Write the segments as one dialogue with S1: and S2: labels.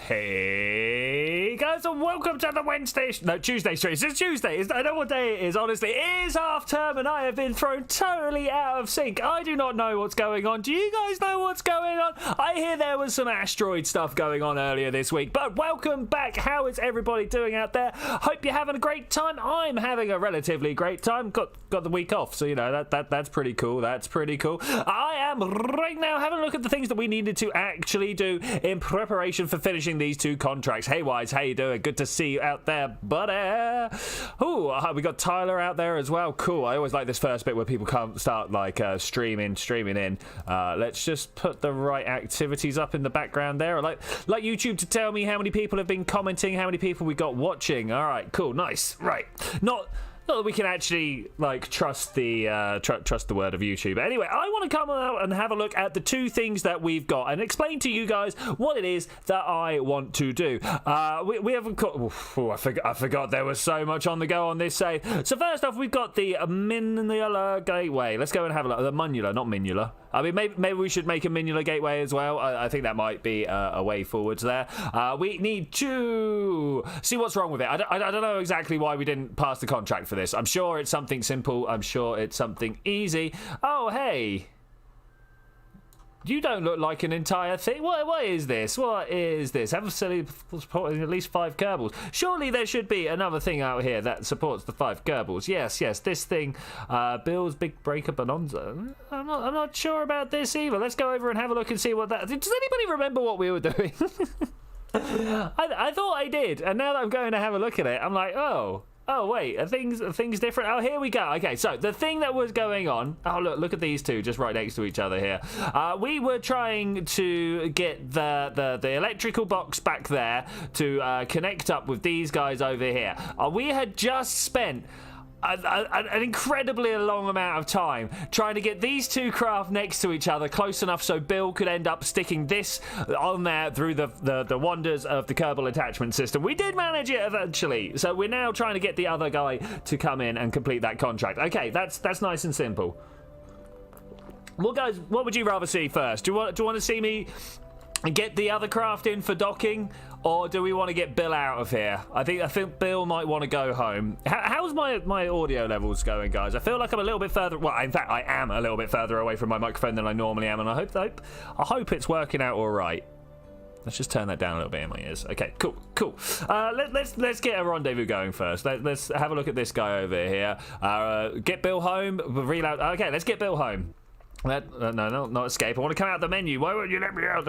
S1: Hey guys, and welcome to the Tuesday stream. It's Tuesday. I know what day it is, honestly. It is half term and I have been thrown totally out of sync. I do not know what's going on. Do you guys know what's going on? I hear there was some asteroid stuff going on earlier this week, but welcome back. How is everybody doing out there? Hope you're having a great time. I'm having a relatively great time. Got the week off, so you know that's pretty cool. That's pretty cool. I am right now having a look at the things that we needed to actually do in preparation for finishing these two contracts. Hey Wise, how you doing? Good to see you out there, buddy. Ooh, we got Tyler out there as well. Cool. I always like this first bit where people can't start like streaming in. Let's just put the right activities up in the background there. I like YouTube to tell me how many people have been commenting, how many people we got watching. All right, cool, nice. Right, not that we can actually like trust the trust the word of YouTube. But anyway, I want to come out and have a look at the two things that we've got and explain to you guys what it is that I want to do. We haven't got. I forgot there was so much on the go on this save. So first off, we've got the Minula Gateway. Let's go and have a look. The Munula, not Minula. I mean, maybe we should make a Minula Gateway as well. I think that might be a way forwards there. We need to see what's wrong with it. I don't know exactly why we didn't pass the contract for this. I'm sure it's something simple. I'm sure it's something easy. Oh, hey. You don't look like an entire thing. What is this? What is this? Have a facility supporting at least 5 Kerbals. Surely there should be another thing out here that supports the 5 Kerbals. Yes. This thing, Bill's Big Breaker Bonanza. I'm not sure about this either. Let's go over and have a look and see what that. Does anybody remember what we were doing? I thought I did, and now that I'm going to have a look at it, I'm like, oh wait, are things different? Oh, here we go. Okay, so the thing that was going on. Oh, look at these two just right next to each other here. We were trying to get the electrical box back there to connect up with these guys over here. We had just spent an incredibly long amount of time trying to get these two craft next to each other close enough so Bill could end up sticking this on there through the wonders of the Kerbal attachment system. We did manage it eventually, so we're now trying to get the other guy to come in and complete that contract. Okay, that's nice and simple. Well, guys, what would you rather see first? Do you want to see me get the other craft in for docking, or do we want to get Bill out of here? I think Bill might want to go home. How's my audio levels going, guys? I feel like I'm a little bit further. Well, in fact, I am a little bit further away from my microphone than I normally am, and I hope it's working out all right. Let's just turn that down a little bit in my ears. Okay, cool. Let's get a rendezvous going first. Let's have a look at this guy over here. Get Bill home. Reload. Okay, let's get Bill home. No, not escape. I want to come out the menu. Why won't you let me out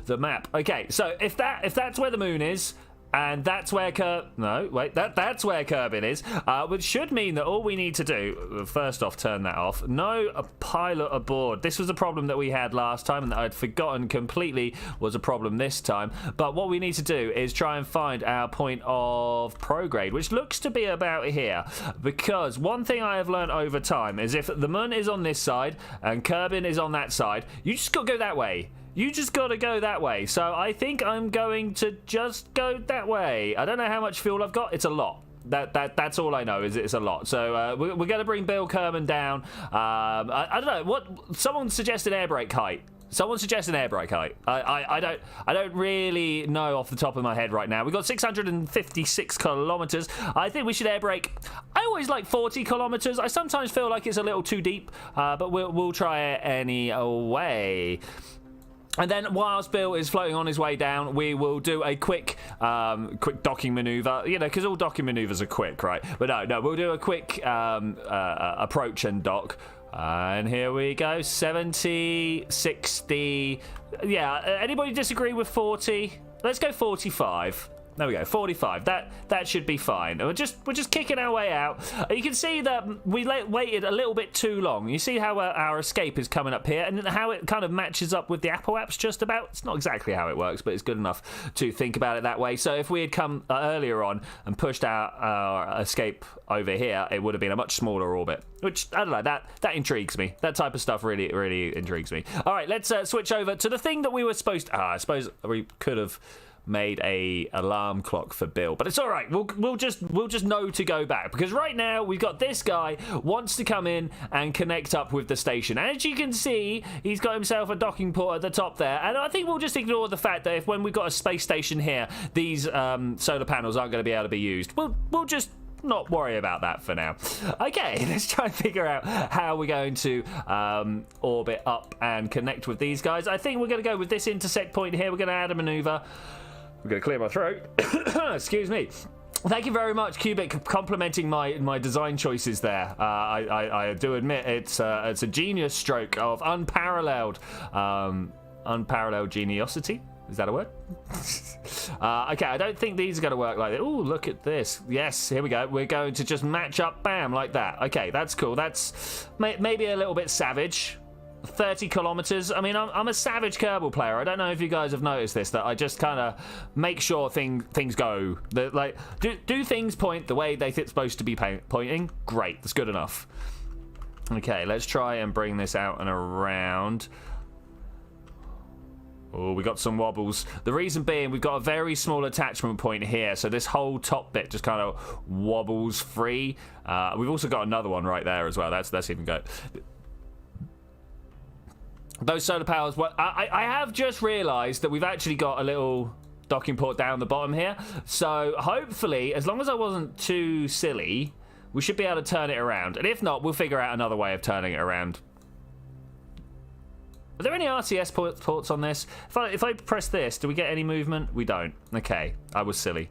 S1: the map? Okay, so if that's where the moon is, and that's where that's where Kerbin is, which should mean that all we need to do, first off, turn that off. No pilot aboard. This was a problem that we had last time and that I'd forgotten completely was a problem this time. But what we need to do is try and find our point of prograde, which looks to be about here. Because one thing I have learned over time is if the moon is on this side and Kerbin is on that side, you just got to go that way. You just got to go that way. So I think I'm going to just go that way. I don't know how much fuel I've got. It's a lot. That's all I know is it's a lot. So we're going to bring Bill Kerman down. I don't know. What someone suggested air brake height. Someone suggested air brake height. I don't really know off the top of my head right now. We've got 656 kilometers. I think we should air brake. I always like 40 kilometers. I sometimes feel like it's a little too deep, but we'll try it anyway. And then whilst Bill is floating on his way down, we will do a quick docking maneuver. You know, because all docking maneuvers are quick, right? But no, we'll do a quick approach and dock. And here we go, 70, 60. Yeah, anybody disagree with 40? Let's go 45. There we go, 45. That should be fine. We're just kicking our way out. You can see that we waited a little bit too long. You see how our escape is coming up here, and how it kind of matches up with the Apple apps just about. It's not exactly how it works, but it's good enough to think about it that way. So if we had come earlier on and pushed our escape over here, it would have been a much smaller orbit. Which, I don't know, that intrigues me. That type of stuff really intrigues me. All right, let's switch over to the thing that we were supposed to. I suppose we could have made a alarm clock for Bill, but it's all right. We'll just know to go back, because right now we've got this guy wants to come in and connect up with the station. As you can see, he's got himself a docking port at the top there, and I think we'll just ignore the fact that when we've got a space station here, these solar panels aren't going to be able to be used. We'll just not worry about that for now. Okay, let's try and figure out how we're going to orbit up and connect with these guys. I think we're going to go with this intersect point here. We're going to add a maneuver. I'm going to clear my throat. Excuse me. Thank you very much, Cubic, complimenting my design choices there. I do admit it's a genius stroke of unparalleled geniosity. Is that a word? Okay, I don't think these are going to work like that. Ooh, look at this. Yes, here we go. We're going to just match up, bam, like that. Okay, that's cool. That's maybe a little bit savage. 30 kilometers. I mean, I'm a savage Kerbal player. I don't know if you guys have noticed this, that I just kind of make sure things go. That, like, do things point the way they're supposed to be pointing? Great, that's good enough. Okay, let's try and bring this out and around. Oh, we got some wobbles. The reason being, we've got a very small attachment point here, so this whole top bit just kind of wobbles free. We've also got another one right there as well. That's even good. Those solar powers, well, I have just realised that we've actually got a little docking port down the bottom here. So hopefully, as long as I wasn't too silly, we should be able to turn it around. And if not, we'll figure out another way of turning it around. Are there any RCS ports on this? If I press this, do we get any movement? We don't. Okay, I was silly.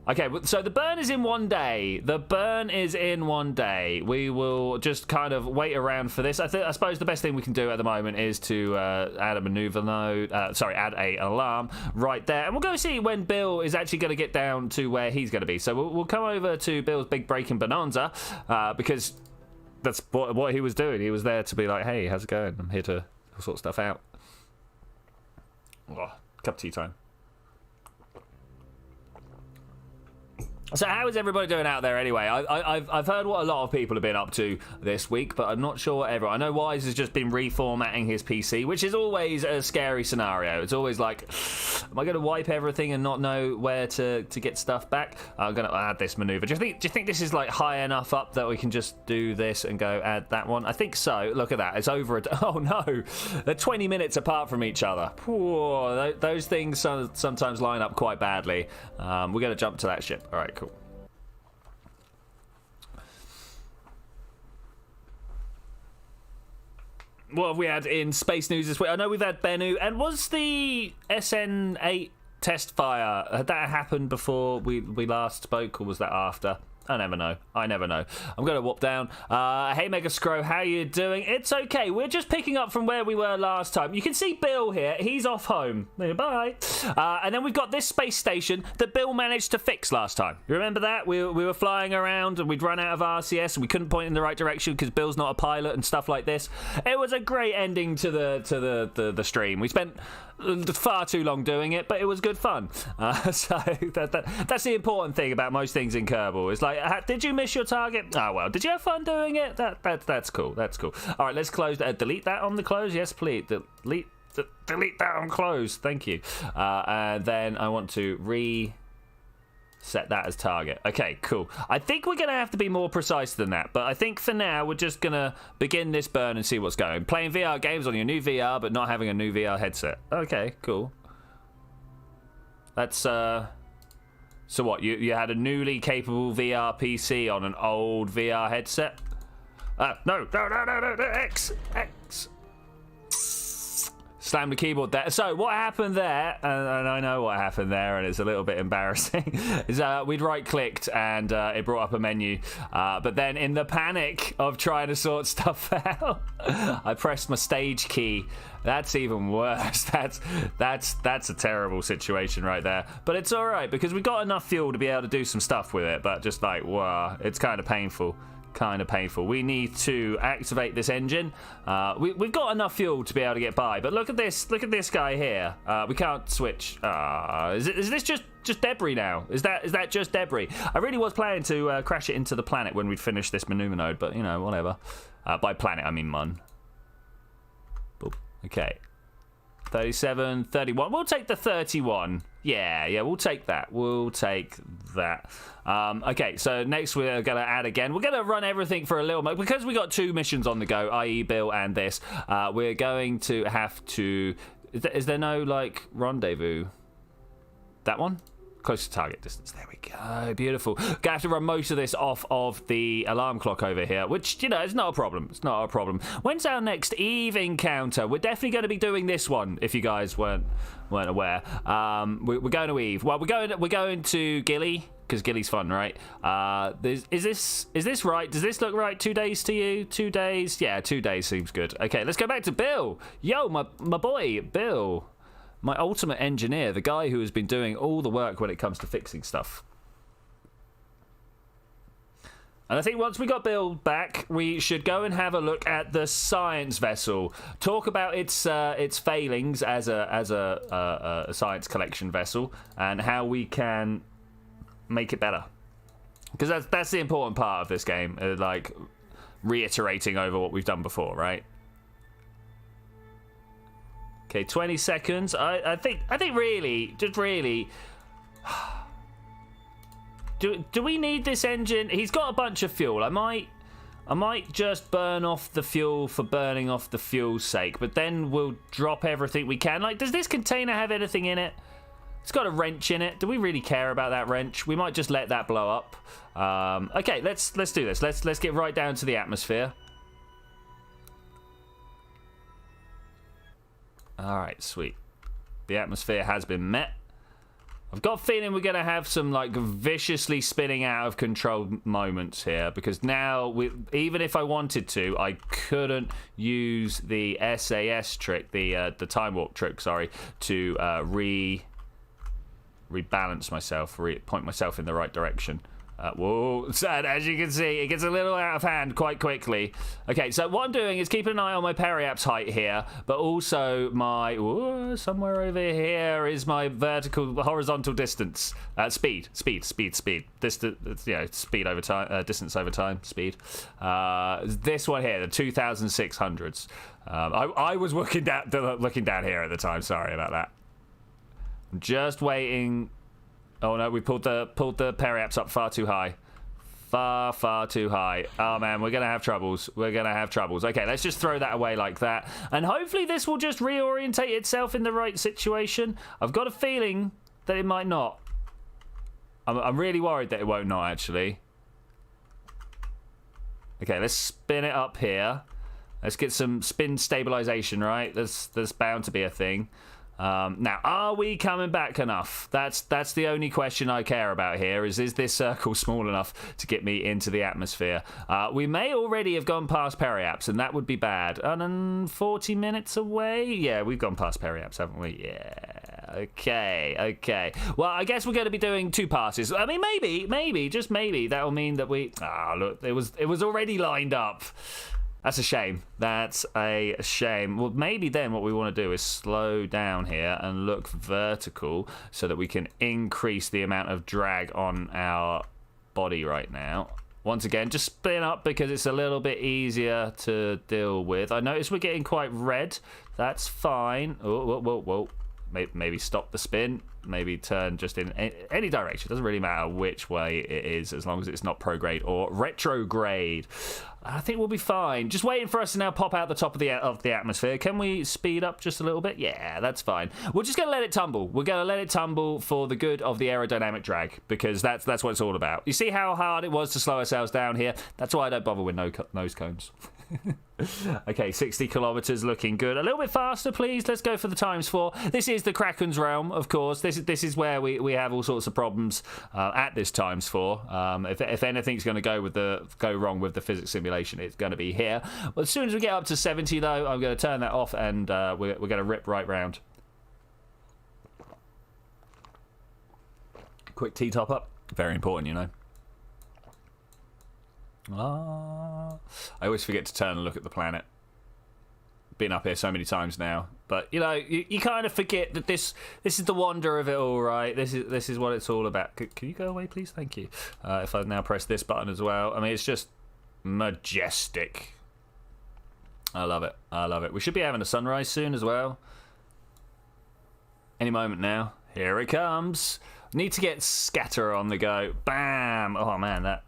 S1: Okay, so the burn is in 1 day. The burn is in 1 day. We will just kind of wait around for this. I suppose the best thing we can do at the moment is to add a maneuver node. Add a alarm right there, and we'll go see when Bill is actually going to get down to where he's going to be. So we'll come over to Bill's big breaking bonanza because that's what he was doing. He was there to be like, "Hey, how's it going? I'm here to sort stuff out." Oh, cup of tea time. So how is everybody doing out there anyway? I've heard what a lot of people have been up to this week, but I'm not sure what everyone. I know Wise has just been reformatting his PC, which is always a scary scenario. It's always like, am I going to wipe everything and not know where to get stuff back? I'm going to add this maneuver. Do you think this is like high enough up that we can just do this and go add that one? I think so. Look at that. It's over. Oh no, they're 20 minutes apart from each other. Whoa, those things sometimes line up quite badly. We're going to jump to that ship. All right, cool. What have we had in space news this week? I know we've had Bennu, and was the SN8 test fire, had that happened before we last spoke, or was that after? I never know. I'm going to warp down. Hey, Mega Scro, how you doing? It's okay. We're just picking up from where we were last time. You can see Bill here. He's off home. Bye. And then we've got this space station that Bill managed to fix last time. You remember that? We were flying around and we'd run out of RCS and we couldn't point in the right direction because Bill's not a pilot and stuff like this. It was a great ending to the stream. We spent far too long doing it, but it was good fun. So that's the important thing about most things in Kerbal. It's like, did you miss your target? Oh well, did you have fun doing it? That's cool. All right, let's close that. Delete that on the close. Yes, please. Delete that on close. Thank you. And then I want to set that as target. Okay, cool. I think we're going to have to be more precise than that, but I think for now we're just going to begin this burn and see what's going. Playing VR games on your new VR, but not having a new VR headset. Okay, cool. That's, so what, you had a newly capable VR PC on an old VR headset? No, X. Slam the keyboard there. So what happened there, and I know what happened there, and it's a little bit embarrassing, is we'd right-clicked and it brought up a menu. But then in the panic of trying to sort stuff out, I pressed my stage key. That's even worse. That's a terrible situation right there. But it's all right, because we got enough fuel to be able to do some stuff with it. But just like, wow, it's kind of painful. We need to activate this engine. We've got enough fuel to be able to get by, but look at this guy here. We can't switch. Is this just debris now? Is that just debris? I really was planning to crash it into the planet when we'd finish this maneuver node, but you know, whatever. By planet I mean Mun. Boop. Okay. 37, 31. We'll take the 31. Yeah, we'll take that. We'll take that. Okay, so next we're going to add again. We're going to run everything for a little moment. Because we got 2 missions on the go, i.e. Bill and this, we're going to have to... Is there no, like, rendezvous? That one? Close to target distance. There we go. Beautiful. Gonna have to run most of this off of the alarm clock over here, which, you know, it's not a problem. It's not a problem. When's our next Eve encounter? We're definitely going to be doing this one, if you guys weren't aware. We're going to Eve. Well, we're going to Gilly, because Gilly's fun, right? Is this right? Does this look right? 2 days to you? 2 days? Yeah, 2 days seems good. Okay, let's go back to Bill. Yo, my boy, Bill. My ultimate engineer, the guy who has been doing all the work when it comes to fixing stuff. And I think once we got Bill back, we should go and have a look at the science vessel. Talk about its failings as a science collection vessel and how we can make it better. Because that's the important part of this game, like reiterating over what we've done before, right? Okay, 20 seconds. I think really, just really. Do we need this engine? He's got a bunch of fuel. I might just burn off the fuel for burning off the fuel's sake, but then we'll drop everything we can. Like, does this container have anything in it? It's got a wrench in it. Do we really care about that wrench? We might just let that blow up. Okay, let's do this. Let's get right down to the atmosphere. Alright, sweet. The atmosphere has been met. I've got a feeling we're going to have some, like, viciously spinning out of control moments here, because now, even if I wanted to, I couldn't use the SAS trick, the time warp trick, sorry, to rebalance myself, point myself in the right direction. Whoa, sad. As you can see, it gets a little out of hand quite quickly. Okay, so what I'm doing is keeping an eye on my periapse height here, but also my, somewhere over here is my horizontal distance. Speed. Distance, speed over time, distance over time, speed. This one here, the 2600s. I was looking down here at the time, sorry about that. I'm just waiting. Oh no, we pulled the periapse up far too high. Far too high. Oh man, we're gonna have troubles. Okay, let's just throw that away like that. And hopefully this will just reorientate itself in the right situation. I've got a feeling that it might not. I'm really worried that it won't not, actually. Okay, let's spin it up here. Let's get some spin stabilization, right? There's bound to be a thing. Now, are we coming back enough? That's the only question I care about here, is this circle small enough to get me into the atmosphere? We may already have gone past periapse, and that would be bad. And then 40 minutes away? Yeah, we've gone past periapse, haven't we? Yeah. Okay. Well, I guess we're going to be doing 2 passes. I mean, maybe, just maybe, that'll mean that we... look, it was already lined up. That's a shame. Well, maybe then what we want to do is slow down here and look vertical so that we can increase the amount of drag on our body right now. Once again, just spin up because it's a little bit easier to deal with. I notice we're getting quite red. That's fine. Whoa. Maybe stop the spin. Maybe turn just in any direction. It doesn't really matter which way it is, as long as it's not prograde or retrograde. I think we'll be fine. Just waiting for us to now pop out the top of the atmosphere. Can we speed up just a little bit? Yeah, that's fine. We're just going to let it tumble. We're going to let it tumble for the good of the aerodynamic drag, because that's what it's all about. You see how hard it was to slow ourselves down here? That's why I don't bother with nose cones. Okay, 60 kilometers looking good. A little bit faster, please. Let's go for the ×4. This is the Kraken's realm, of course. This is where we have all sorts of problems at this ×4. If anything's going to go wrong with the physics simulation, it's going to be here. Well, as soon as we get up to 70, though, I'm going to turn that off, and we're going to rip right round. Quick T-top up. Very important, you know. I always forget to turn and look at the planet. Been up here so many times now, but you know, you kind of forget that this is the wonder of it all, right? This is what it's all about. Can you go away, please? Thank you. If I now press this button as well, I mean, it's just majestic. I love it. We should be having a sunrise soon as well. Any moment now. Here it comes. Need to get scatter on the go. Bam! Oh man, that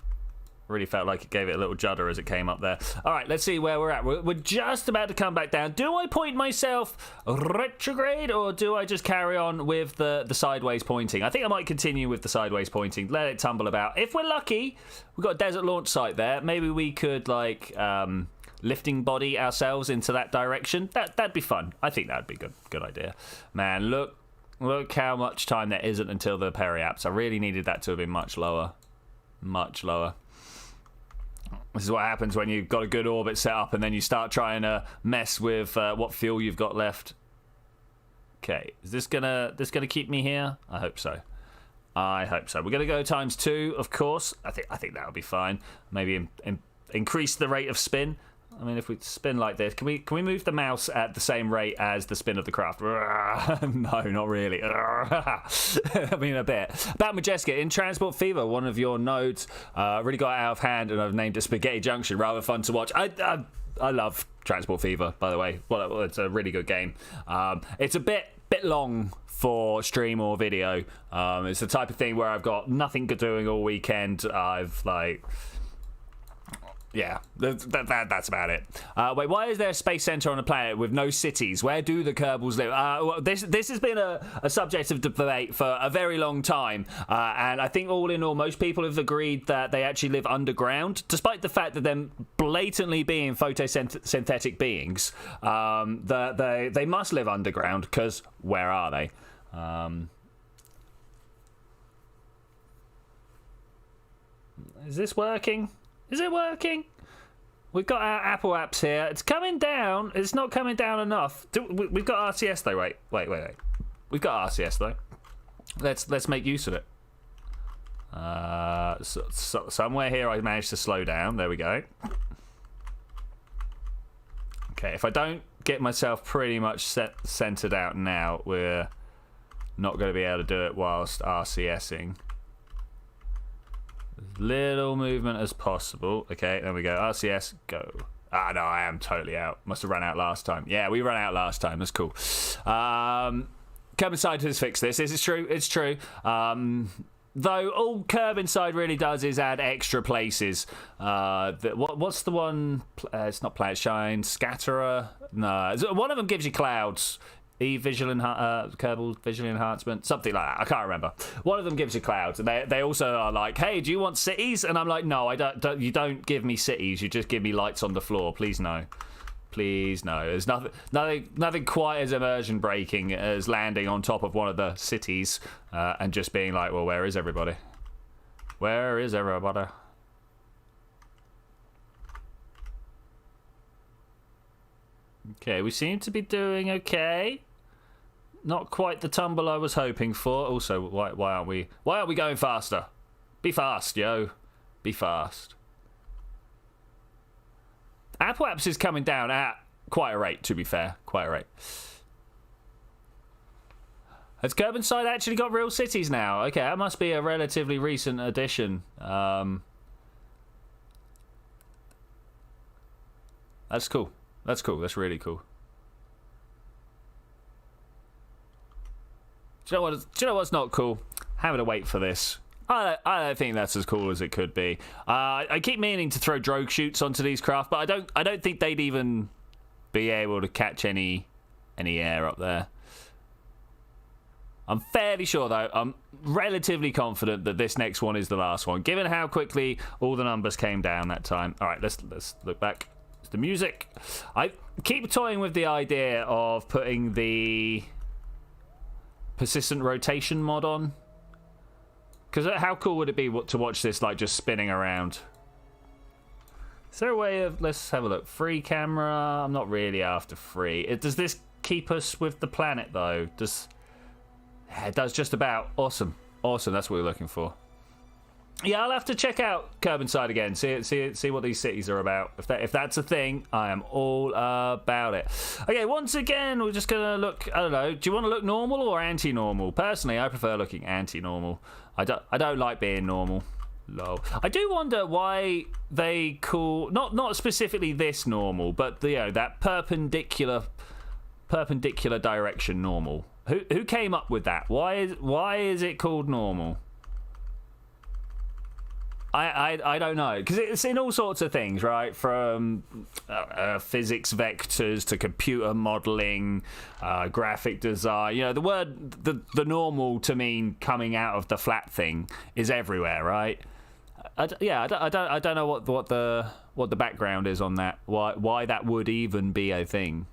S1: really felt like it gave it a little judder as it came up there. All right, let's see where we're at. We're just about to come back down. Do I point myself retrograde, or do I just carry on with the sideways pointing? I think I might continue with the sideways pointing. Let it tumble about. If we're lucky, we've got a desert launch site there. Maybe we could, like, lifting body ourselves into that direction. That'd be fun. I think that'd be good idea. Man, look how much time there isn't until the periaps. I really needed that to have been much lower. Much lower. This is what happens when you've got a good orbit set up and then you start trying to mess with what fuel you've got left. Okay, is this gonna keep me here? I hope so. I hope so. We're gonna go ×2, of course. I think that'll be fine. Maybe increase the rate of spin. I mean, if we spin like this, can we move the mouse at the same rate as the spin of the craft? No, not really. I mean, a bit. About Majeska, in Transport Fever, one of your nodes really got out of hand, and I've named it Spaghetti Junction. Rather fun to watch. I love Transport Fever, by the way. Well, it's a really good game. It's a bit long for stream or video. It's the type of thing where I've got nothing good doing all weekend. I've like... Yeah, that's about it. Wait, why is there a space center on a planet with no cities? Where do the Kerbals live? Well, this has been a subject of debate for a very long time, and I think all in all, most people have agreed that they actually live underground, despite the fact that them blatantly being photosynthetic beings. That they must live underground, because where are they? Is this working? Is it working? We've got our Apple apps here. It's coming down. It's not coming down enough. We've got RCS though. Wait. We've got RCS though. Let's make use of it. Somewhere here I managed to slow down. There we go. Okay, if I don't get myself pretty much centered out now, we're not going to be able to do it whilst RCSing. Little movement as possible. Okay, there we go. RCS, go. Ah, no, I am totally out. Must have run out last time. Yeah, we ran out last time. That's cool. Kerb Inside has fixed this. It's true. It's true. Though all Kerb Inside really does is add extra places. What's the one? It's not Planet Shine. Scatterer. No, one of them gives you clouds. Kerbal visual enhancement, something like that. I can't remember. One of them gives you clouds, and they also are like, "Hey, do you want cities?" And I'm like, "No, I don't. You don't give me cities. You just give me lights on the floor. Please no, please no." There's nothing quite as immersion breaking as landing on top of one of the cities and just being like, "Well, where is everybody? Where is everybody?" Okay, we seem to be doing okay. Not quite the tumble I was hoping for. Also, why aren't we going faster? Be fast, yo. Be fast. Apple Apps is coming down at quite a rate, to be fair. Quite a rate. Has Kerb Inside actually got real cities now? Okay, that must be a relatively recent addition. That's cool. That's cool. That's really cool. Do you know what's not cool? Having to wait for this. I don't think that's as cool as it could be. I keep meaning to throw drogue shoots onto these craft, but I don't think they'd even be able to catch any air up there. I'm fairly sure, though, I'm relatively confident that this next one is the last one, given how quickly all the numbers came down that time. All right, let's look back. It's the music. I keep toying with the idea of putting the persistent rotation mod on. Because how cool would it be to watch this, like, just spinning around? Is there a way of... Let's have a look. Free camera. I'm not really after free. Does this keep us with the planet, though? It does just about. Awesome. Awesome. That's what we're looking for. Yeah, I'll have to check out Kerb Inside again. See what these cities are about. If that's a thing, I am all about it. Okay, once again, we're just gonna look. I don't know. Do you want to look normal or anti-normal? Personally, I prefer looking anti-normal. I don't like being normal. Lol. I do wonder why they call not specifically this normal, but that perpendicular direction normal. Who came up with that? Why is it called normal? I don't know, because it's in all sorts of things, right? From physics vectors to computer modeling, graphic design. You know, the word the normal to mean coming out of the flat thing is everywhere, right? I don't know what the background is on that. Why that would even be a thing.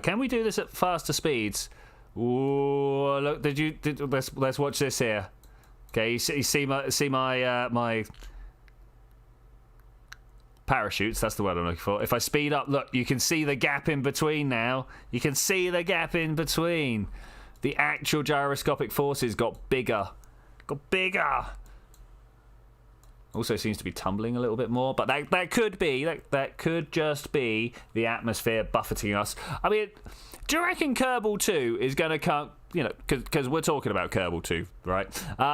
S1: Can we do this at faster speeds? Ooh, look! Let's watch this here. Okay, you see my parachutes. That's the word I'm looking for. If I speed up, look, you can see the gap in between now. You can see the gap in between. The actual gyroscopic forces got bigger. Also seems to be tumbling a little bit more, but that could be that could just be the atmosphere buffeting us. I mean, do you reckon Kerbal 2 is going to come? You know, because we're talking about Kerbal 2, right?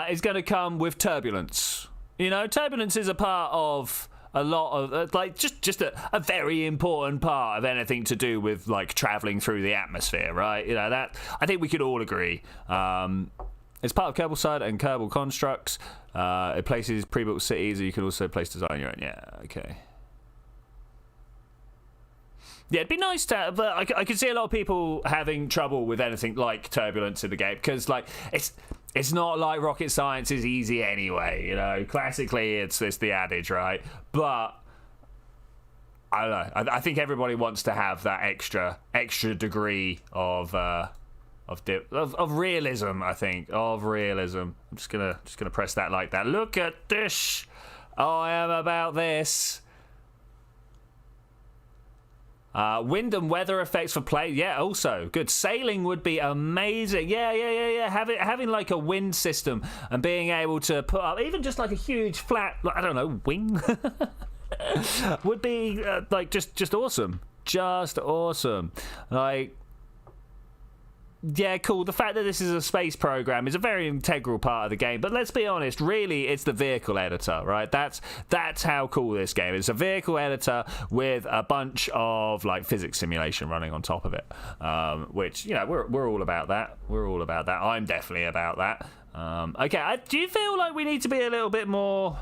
S1: It's going to come with turbulence. You know, turbulence is a part of a lot of like just a very important part of anything to do with like traveling through the atmosphere, right? You know, that I think we could all agree. It's part of Kerbal side and Kerbal constructs. It places pre-built cities, and you can also place design your own. Yeah, okay. Yeah, it'd be nice to have, but I could see a lot of people having trouble with anything like turbulence in the game, because like it's not like rocket science is easy anyway, you know. Classically, it's the adage, right? But I don't know. I think everybody wants to have that extra degree of realism. I think of realism. I'm just gonna press that like that. Look at this. I am about this. Wind and weather effects for play. Yeah, also good. Sailing would be amazing. Yeah. Having like a wind system and being able to put up even just like a huge flat, like, I don't know, wing would be like just awesome. Just awesome. Like, yeah, cool. The fact that this is a space program is a very integral part of the game. But let's be honest, really, it's the vehicle editor, right? That's how cool this game is. It's a vehicle editor with a bunch of like physics simulation running on top of it, which, you know, we're all about that. We're all about that. I'm definitely about that. Okay, do you feel like we need to be a little bit more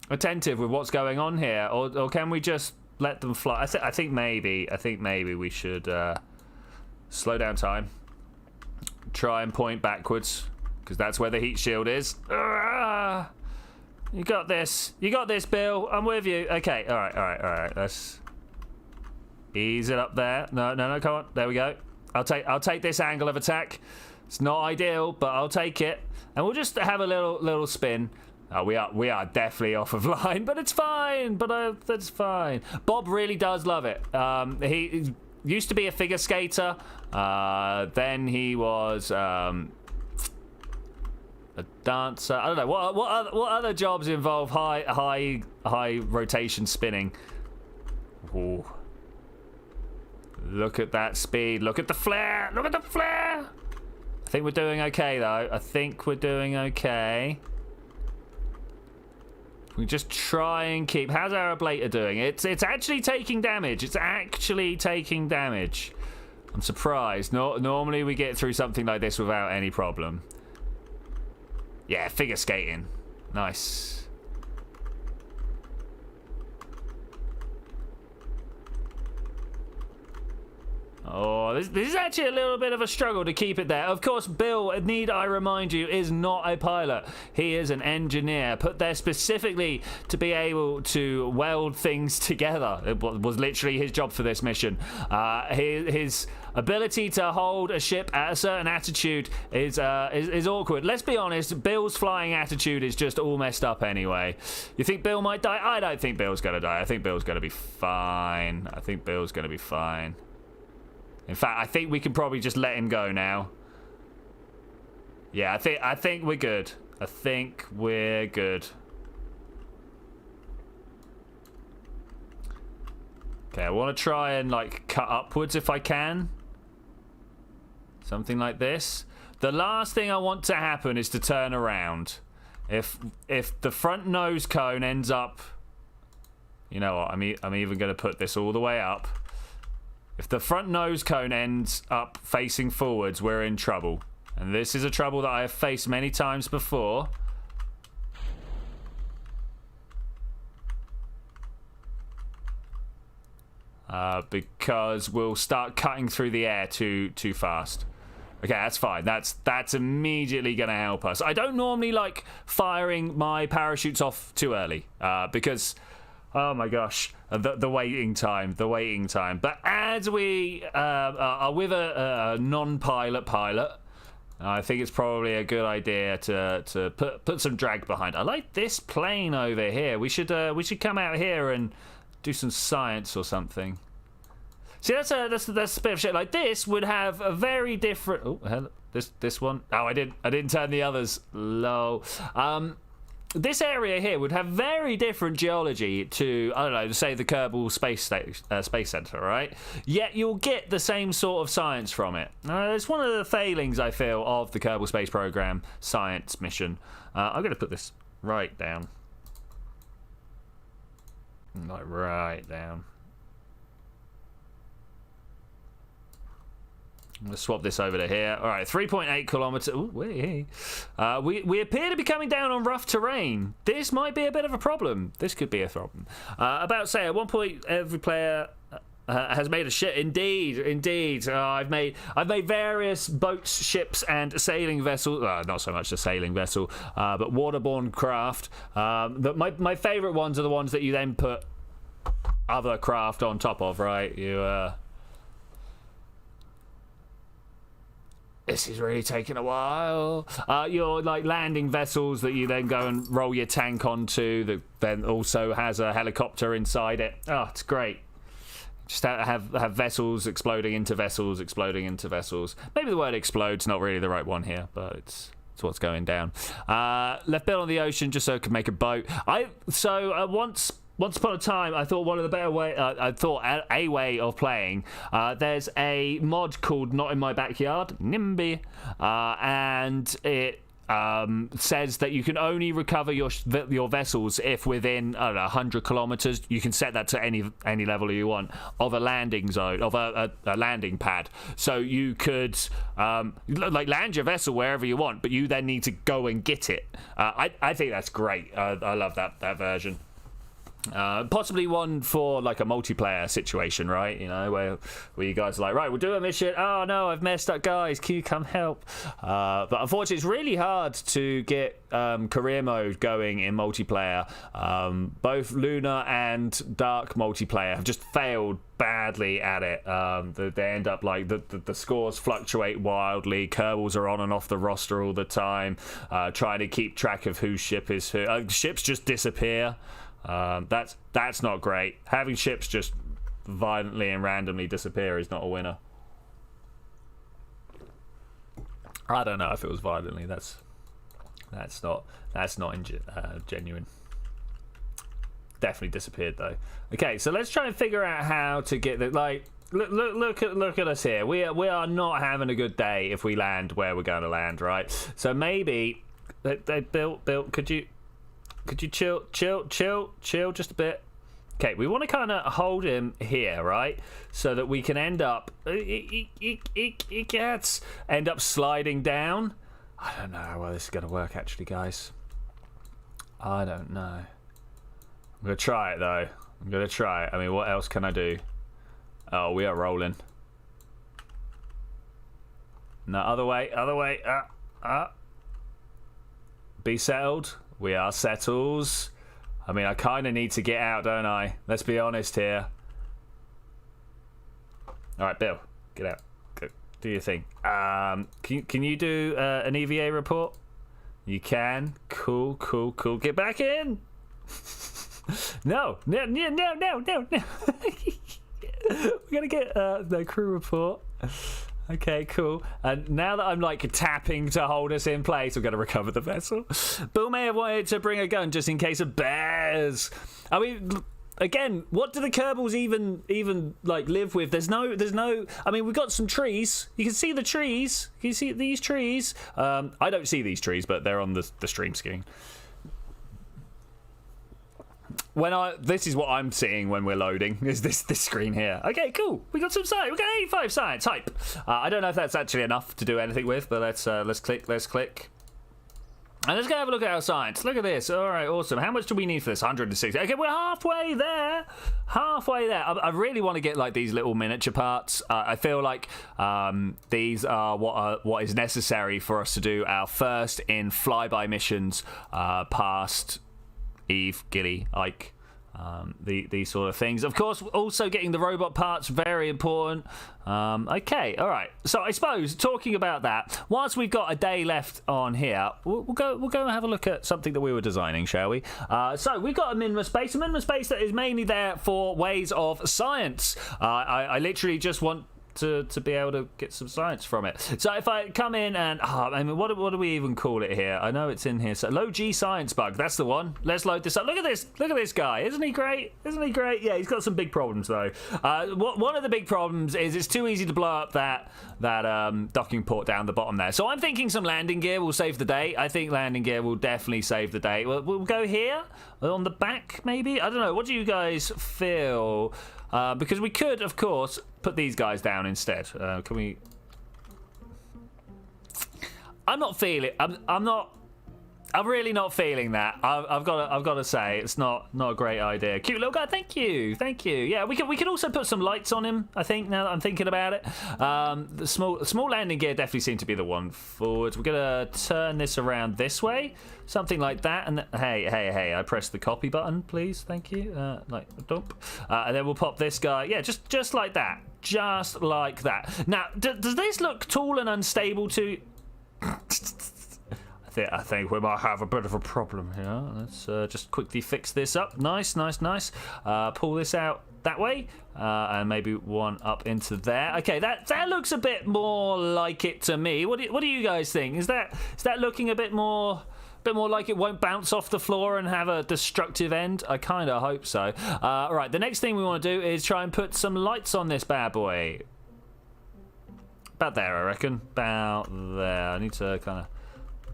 S1: attentive with what's going on here, or can we just let them fly? I think maybe we should slow down time, try and point backwards, because that's where the heat shield is. You got this, Bill. I'm with you. Okay, all right. Let's ease it up there. No, come on. There we go. I'll take this angle of attack. It's not ideal, but I'll take it, and we'll just have a little spin. We are definitely off of line, but it's fine. But that's fine. Bob really does love it. He used to be a figure skater. Then he was a dancer. I don't know what other jobs involve high rotation spinning. Ooh. Look at that speed. Look at the flare. I think we're doing okay though. We just try and keep. How's our ablator doing? It's actually taking damage. I'm surprised. Normally we get through something like this without any problem. Yeah, figure skating. Nice. Oh, this is actually a little bit of a struggle to keep it there. Of course, Bill, need I remind you, is not a pilot. He is an engineer, put there specifically to be able to weld things together. It was literally his job for this mission. His ability to hold a ship at a certain attitude is awkward. Let's be honest, Bill's flying attitude is just all messed up anyway. You think Bill might die? I don't think Bill's going to die. I think Bill's going to be fine. In fact, I think we can probably just let him go now. Yeah, I think we're good. Okay, I want to try and like cut upwards if I can. Something like this. The last thing I want to happen is to turn around. If the front nose cone ends up, you know what? I'm even going to put this all the way up. If the front nose cone ends up facing forwards, we're in trouble. And this is a trouble that I have faced many times before. Because we'll start cutting through the air too fast. Okay, that's fine. That's immediately going to help us. I don't normally like firing my parachutes off too early because, oh my gosh, the waiting time. But as we are with a non-pilot pilot, I think it's probably a good idea to put some drag behind. I like this plane over here. We should come out here and do some science or something. See, that's a bit of shit. Like this would have a very different. Oh, hello. This one. Oh, I didn't turn the others low. This area here would have very different geology to, I don't know, say the Kerbal Space Center, right? Yet you'll get the same sort of science from it. It's one of the failings, I feel, of the Kerbal Space Program science mission. I'm going to put this right down. Like right down. I'm going to swap this over to here. All right, 3.8 kilometers. Ooh, we appear to be coming down on rough terrain. This might be a bit of a problem. This could be a problem. About, say, at one point, every player has made a ship. Indeed. I've made various boats, ships, and sailing vessels. Not so much a sailing vessel, but waterborne craft. My favourite ones are the ones that you then put other craft on top of, right? This is really taking a while. Your like landing vessels that you then go and roll your tank onto that then also has a helicopter inside it. Oh, it's great. Just have vessels exploding into vessels. Maybe the word explode's not really the right one here, but it's what's going down. Left built on the ocean just so I could make a boat. Once upon a time, I thought one of the better way. I thought a way of playing. There's a mod called "Not in My Backyard" (NIMBY), and it says that you can only recover your vessels if within 100 kilometers. You can set that to any level you want of a landing zone, of a landing pad. So you could like land your vessel wherever you want, but you then need to go and get it. I think that's great. I love that version. Possibly one for like a multiplayer situation, right? You know, where you guys are like, right, we'll do a mission. Oh no, I've messed up, guys. Can you come help? But unfortunately, it's really hard to get career mode going in multiplayer. Both Lunar and Dark multiplayer have just failed badly at it. They end up like the scores fluctuate wildly. Kerbals are on and off the roster all the time, trying to keep track of whose ship is who. Ships just disappear. That's not great. Having ships just violently and randomly disappear is not a winner. I don't know if it was violently. That's not genuine. Definitely disappeared though. Okay, so let's try and figure out how to get the like. Look at us here. We are not having a good day if we land where we're going to land, right? So maybe they built. Could you chill just a bit? Okay, we want to kind of hold him here, right? So that we can end up sliding down. I don't know how well this is going to work, actually, guys. I don't know. I'm going to try it, though. I'm going to try it. I mean, what else can I do? Oh, we are rolling. No, other way. Be settled. We are settles. I mean, I kind of need to get out, don't I? Let's be honest here. All right, Bill, get out. Go, do your thing. Can you do an EVA report? You can. Cool. Get back in. No. We're gonna get the crew report. Okay, cool. And now that I'm like tapping to hold us in place, we're going to recover the vessel. Bill may have wanted to bring a gun just in case of bears. I mean, again, what do the Kerbals even like live with? There's no. I mean, we've got some trees. You can see the trees. Can you see these trees? I don't see these trees, but they're on the stream screen. this is what I'm seeing when we're loading, is this screen here. Okay, cool. We got some science. We got 85 science. Hype. I don't know if that's actually enough to do anything with, but let's click. And let's go have a look at our science. Look at this. All right, awesome. How much do we need for this? 160. Okay, we're halfway there. Halfway there. I really want to get like these little miniature parts. I feel like these are what is necessary for us to do our first in flyby missions past Eve, Gilly, Ike. These sort of things. Of course, also getting the robot parts, very important. Okay, all right. So I suppose talking about that, whilst we've got a day left on here, we'll go and have a look at something that we were designing, shall we? So we've got a minima space that is mainly there for ways of science. I literally just want to be able to get some science from it. So if I come in and I mean, what do we even call it here? I know it's in here. So low G science bug, that's the one. Let's load this up. Look at this guy. Isn't he great? Yeah, he's got some big problems though. One of the big problems is it's too easy to blow up that docking port down the bottom there. So I'm thinking some landing gear will save the day. I think landing gear will definitely save the day. We'll go here on the back maybe. I don't know. What do you guys feel? Because we could, of course, put these guys down instead. Can we? I'm not feeling. I'm really not feeling that. I've got to say it's not a great idea. Cute little guy. Thank you. Yeah, we could also put some lights on him. I think now that I'm thinking about it, the small landing gear definitely seemed to be the one forward. We're gonna turn this around this way, something like that. And hey, I pressed the copy button, please. Thank you. Like dump, and then we'll pop this guy. Yeah, just like that. Just like that. Now, does this look tall and unstable to? I think we might have a bit of a problem here. Let's just quickly fix this up. Nice. Pull this out that way, and maybe one up into there. Okay, that looks a bit more like it to me. What do you guys think? Is that looking a bit more like it won't bounce off the floor and have a destructive end? I kind of hope so. All right, the next thing we want to do is try and put some lights on this bad boy. About there, I reckon. About there. I need to kind of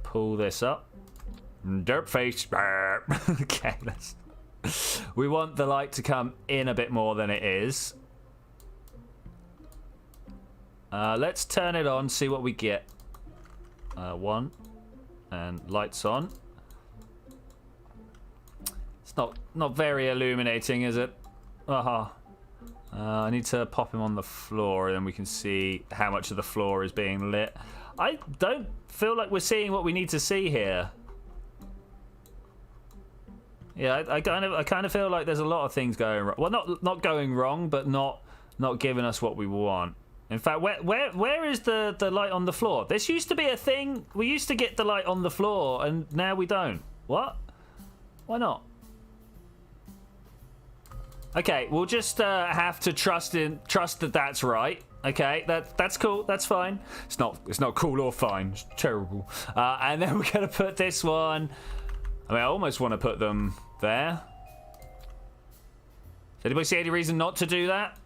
S1: pull this up. Derp face. Okay, we want the light to come in a bit more than it is. Let's turn it on, see what we get. One. And lights on. It's not very illuminating, is it? I need to pop him on the floor, and then we can see how much of the floor is being lit. I don't feel like we're seeing what we need to see here. Yeah, I kind of feel like there's a lot of things going wrong. Well, not going wrong, but not giving us what we want. In fact, where is the light on the floor? This used to be a thing. We used to get the light on the floor, and now we don't. What? Why not? Okay, we'll just have to trust that that's right. Okay, that's cool. That's fine. It's not cool or fine. It's terrible. And then we're gonna put this one. I mean, I almost want to put them there. Does anybody see any reason not to do that?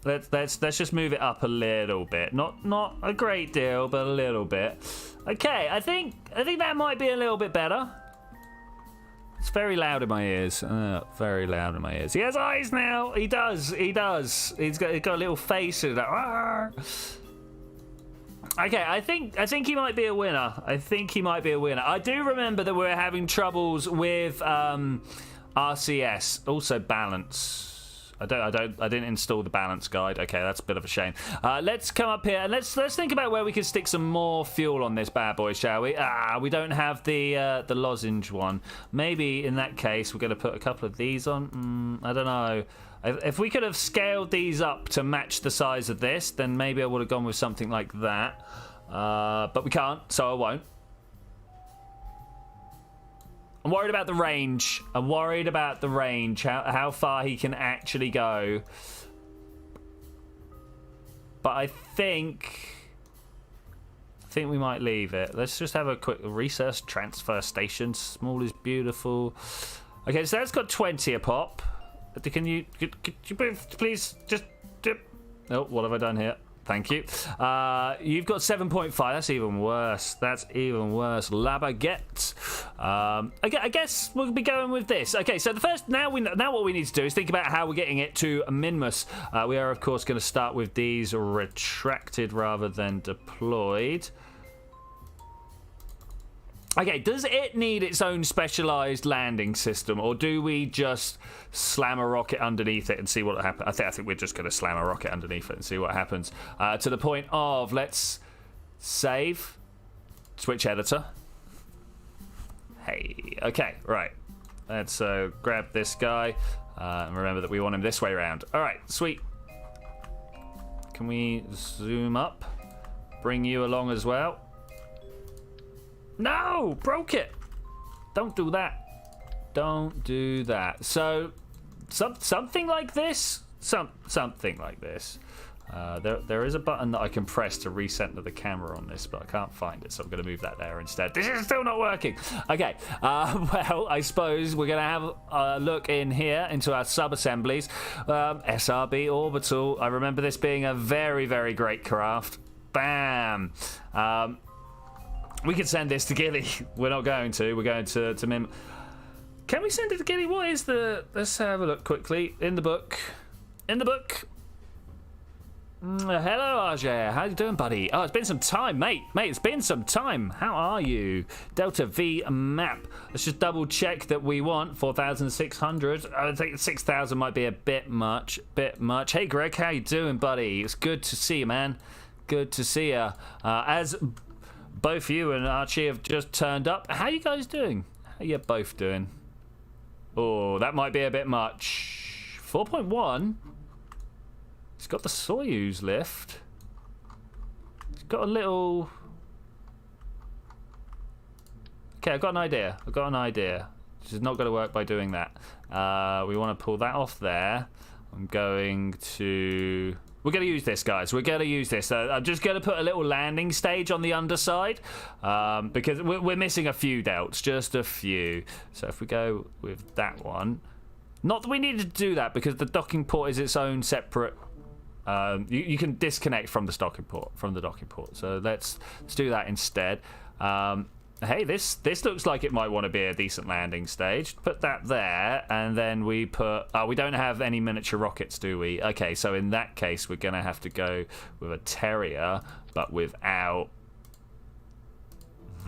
S1: Let's just move it up a little bit. Not a great deal, but a little bit. Okay, I think that might be a little bit better. It's very loud in my ears. Very loud in my ears. He has eyes now. He does. He's got a little face. And like, okay, I think he might be a winner. I do remember that we were having troubles with RCS. Also balance. I didn't install the balance guide. Okay, that's a bit of a shame. Let's come up here and let's think about where we can stick some more fuel on this bad boy, shall we? We don't have the lozenge one. Maybe in that case we're going to put a couple of these on. I don't know. If we could have scaled these up to match the size of this, then maybe I would have gone with something like that. But we can't, so I won't. I'm worried about the range. How far he can actually go. But I think we might leave it. Let's just have a quick research transfer station. Small is beautiful. Okay, so that's got 20 a pop. Could you please just... Oh, what have I done here? Thank you. You've got 7.5. That's even worse. That's even worse. La baguette. I guess we'll be going with this. Okay, so the first now what we need to do is think about how we're getting it to Minmus. We are of course going to start with these retracted rather than deployed. Okay, does it need its own specialized landing system, or do we just slam a rocket underneath it and see what happens? I think we're just going to slam a rocket underneath it and see what happens. To the point of, let's save, switch editor. Hey, okay, right. Let's grab this guy, and remember that we want him this way around. All right, sweet. Can we zoom up? Bring you along as well. No! Broke it! Don't do that. Don't do that. So, something like this? Something like this. There is a button that I can press to recenter the camera on this, but I can't find it, so I'm going to move that there instead. This is still not working. Okay, well, I suppose we're going to have a look in here into our sub-assemblies. SRB Orbital. I remember this being a very, very great craft. Bam! We could send this to Gilly. We're not going to. We're going to Mim. Can we send it to Gilly? What is the... Let's have a look quickly. In the book. In the book. Hello, RJ. How you doing, buddy? Oh, it's been some time, mate. Mate, it's been some time. How are you? Delta V map. Let's just double check that we want 4,600. I think 6,000 might be a bit much. Hey, Greg, how you doing, buddy? It's good to see you, man. Good to see you. As... both you and Archie have just turned up. How you guys doing? How you both doing? Oh, that might be a bit much. 4.1. It's got the Soyuz lift. It's got a little... Okay, I've got an idea. This is not going to work by doing that. We want to pull that off there. I'm going to... We're going to use this, guys. We're going to use this. I'm just going to put a little landing stage on the underside because we're missing a few delts, just a few. So if we go with that one, not that we needed to do that because the docking port is its own separate. You can disconnect from the docking port. So let's do that instead. Hey, this looks like it might want to be a decent landing stage. Put that there, and then we put... we don't have any miniature rockets, do we? Okay, so in that case, we're going to have to go with a Terrier, but without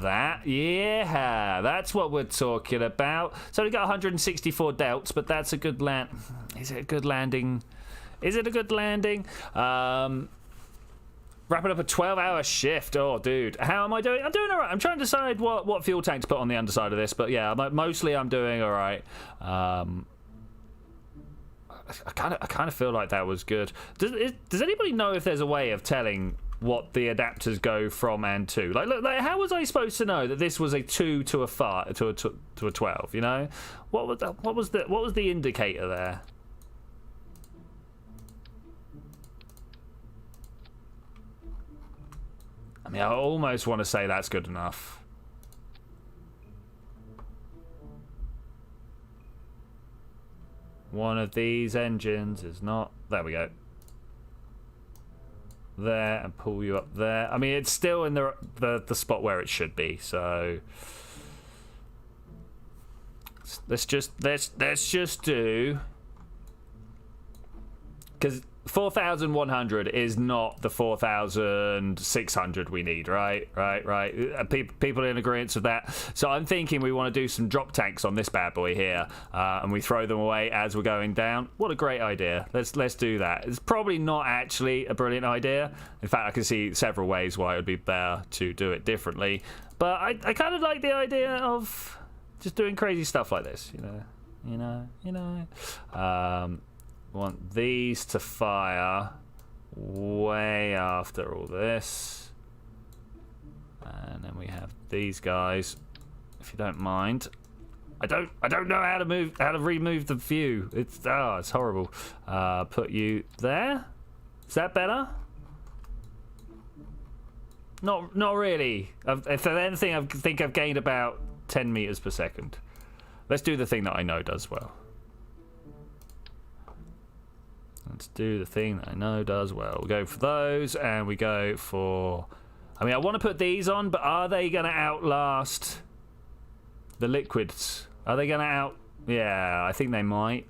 S1: that. Yeah, that's what we're talking about. So we got 164 delts, but that's a good land... Is it a good landing? Is it a good landing? Wrapping up a 12-hour shift. Oh, dude. How am I doing? I'm doing all right. I'm trying to decide what fuel tank to put on the underside of this. But, yeah, mostly I'm doing all right. I kind of feel like that was good. Does anybody know if there's a way of telling what the adapters go from and to? Like how was I supposed to know that this was a 2 to a 5 to a 12, you know? What was the indicator there? I mean, I almost want to say that's good enough. One of these engines is not... There we go. There, and pull you up there. I mean, it's still in the spot where it should be, so... Let's just do... Because 4,100 is not the 4,600 we need, right? People in agreement with that. So I'm thinking we want to do some drop tanks on this bad boy here, and we throw them away as we're going down. What a great idea. Let's do that. It's probably not actually a brilliant idea. In fact, I can see several ways why it would be better to do it differently. But I kind of like the idea of just doing crazy stuff like this, you know. Want these to fire way after all this, and then we have these guys. If you don't mind, I don't know how to remove the view. It's horrible. Put you there. Is that better? Not really. If there's anything, I think I've gained about 10 meters per second. Let's do the thing that I know does well. Let's do the thing that I know does well. We go for those, and we go for... I mean, I want to put these on, but are they going to outlast the liquids? Are they going to out... Yeah, I think they might.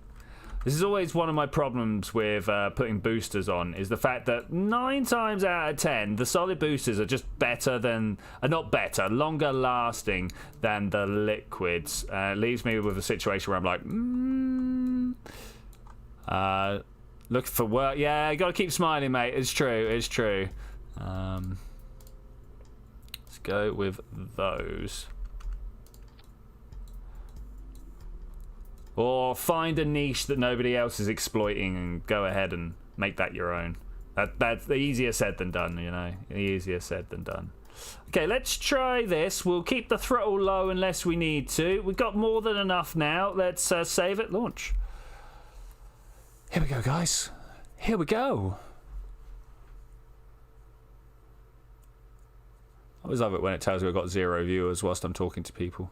S1: This is always one of my problems with putting boosters on, is the fact that 9 times out of 10, the solid boosters are just better than... not better, longer lasting than the liquids. It leaves me with a situation where I'm like, look for work. Yeah, you got to keep smiling, mate. It's true, it's true. Let's go with those. Or find a niche that nobody else is exploiting and go ahead and make that your own. That's easier said than done, you know. Easier said than done. Okay, let's try this. We'll keep the throttle low unless we need to. We've got more than enough now. Let's save it. Launch. Here we go, guys. Here we go. I always love it when it tells me I've got 0 viewers whilst I'm talking to people.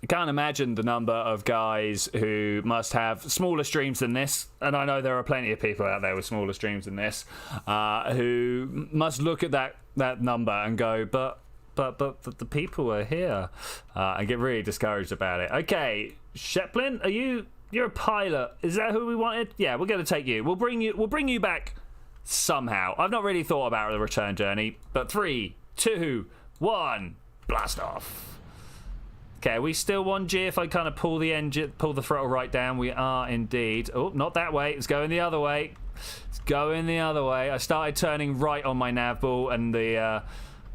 S1: I can't imagine the number of guys who must have smaller streams than this, and I know there are plenty of people out there with smaller streams than this, who must look at that number and go, but the people are here, and get really discouraged about it. Okay, Sheplin, you're a pilot? Is that who we wanted? Yeah, we're gonna take you. We'll bring you back somehow. I've not really thought about the return journey, but 3, 2, 1, blast off. Okay, are we still 1G if I kind of pull the throttle right down? We are indeed. Oh, not that way. It's going the other way. It's going the other way. I started turning right on my nav ball, and the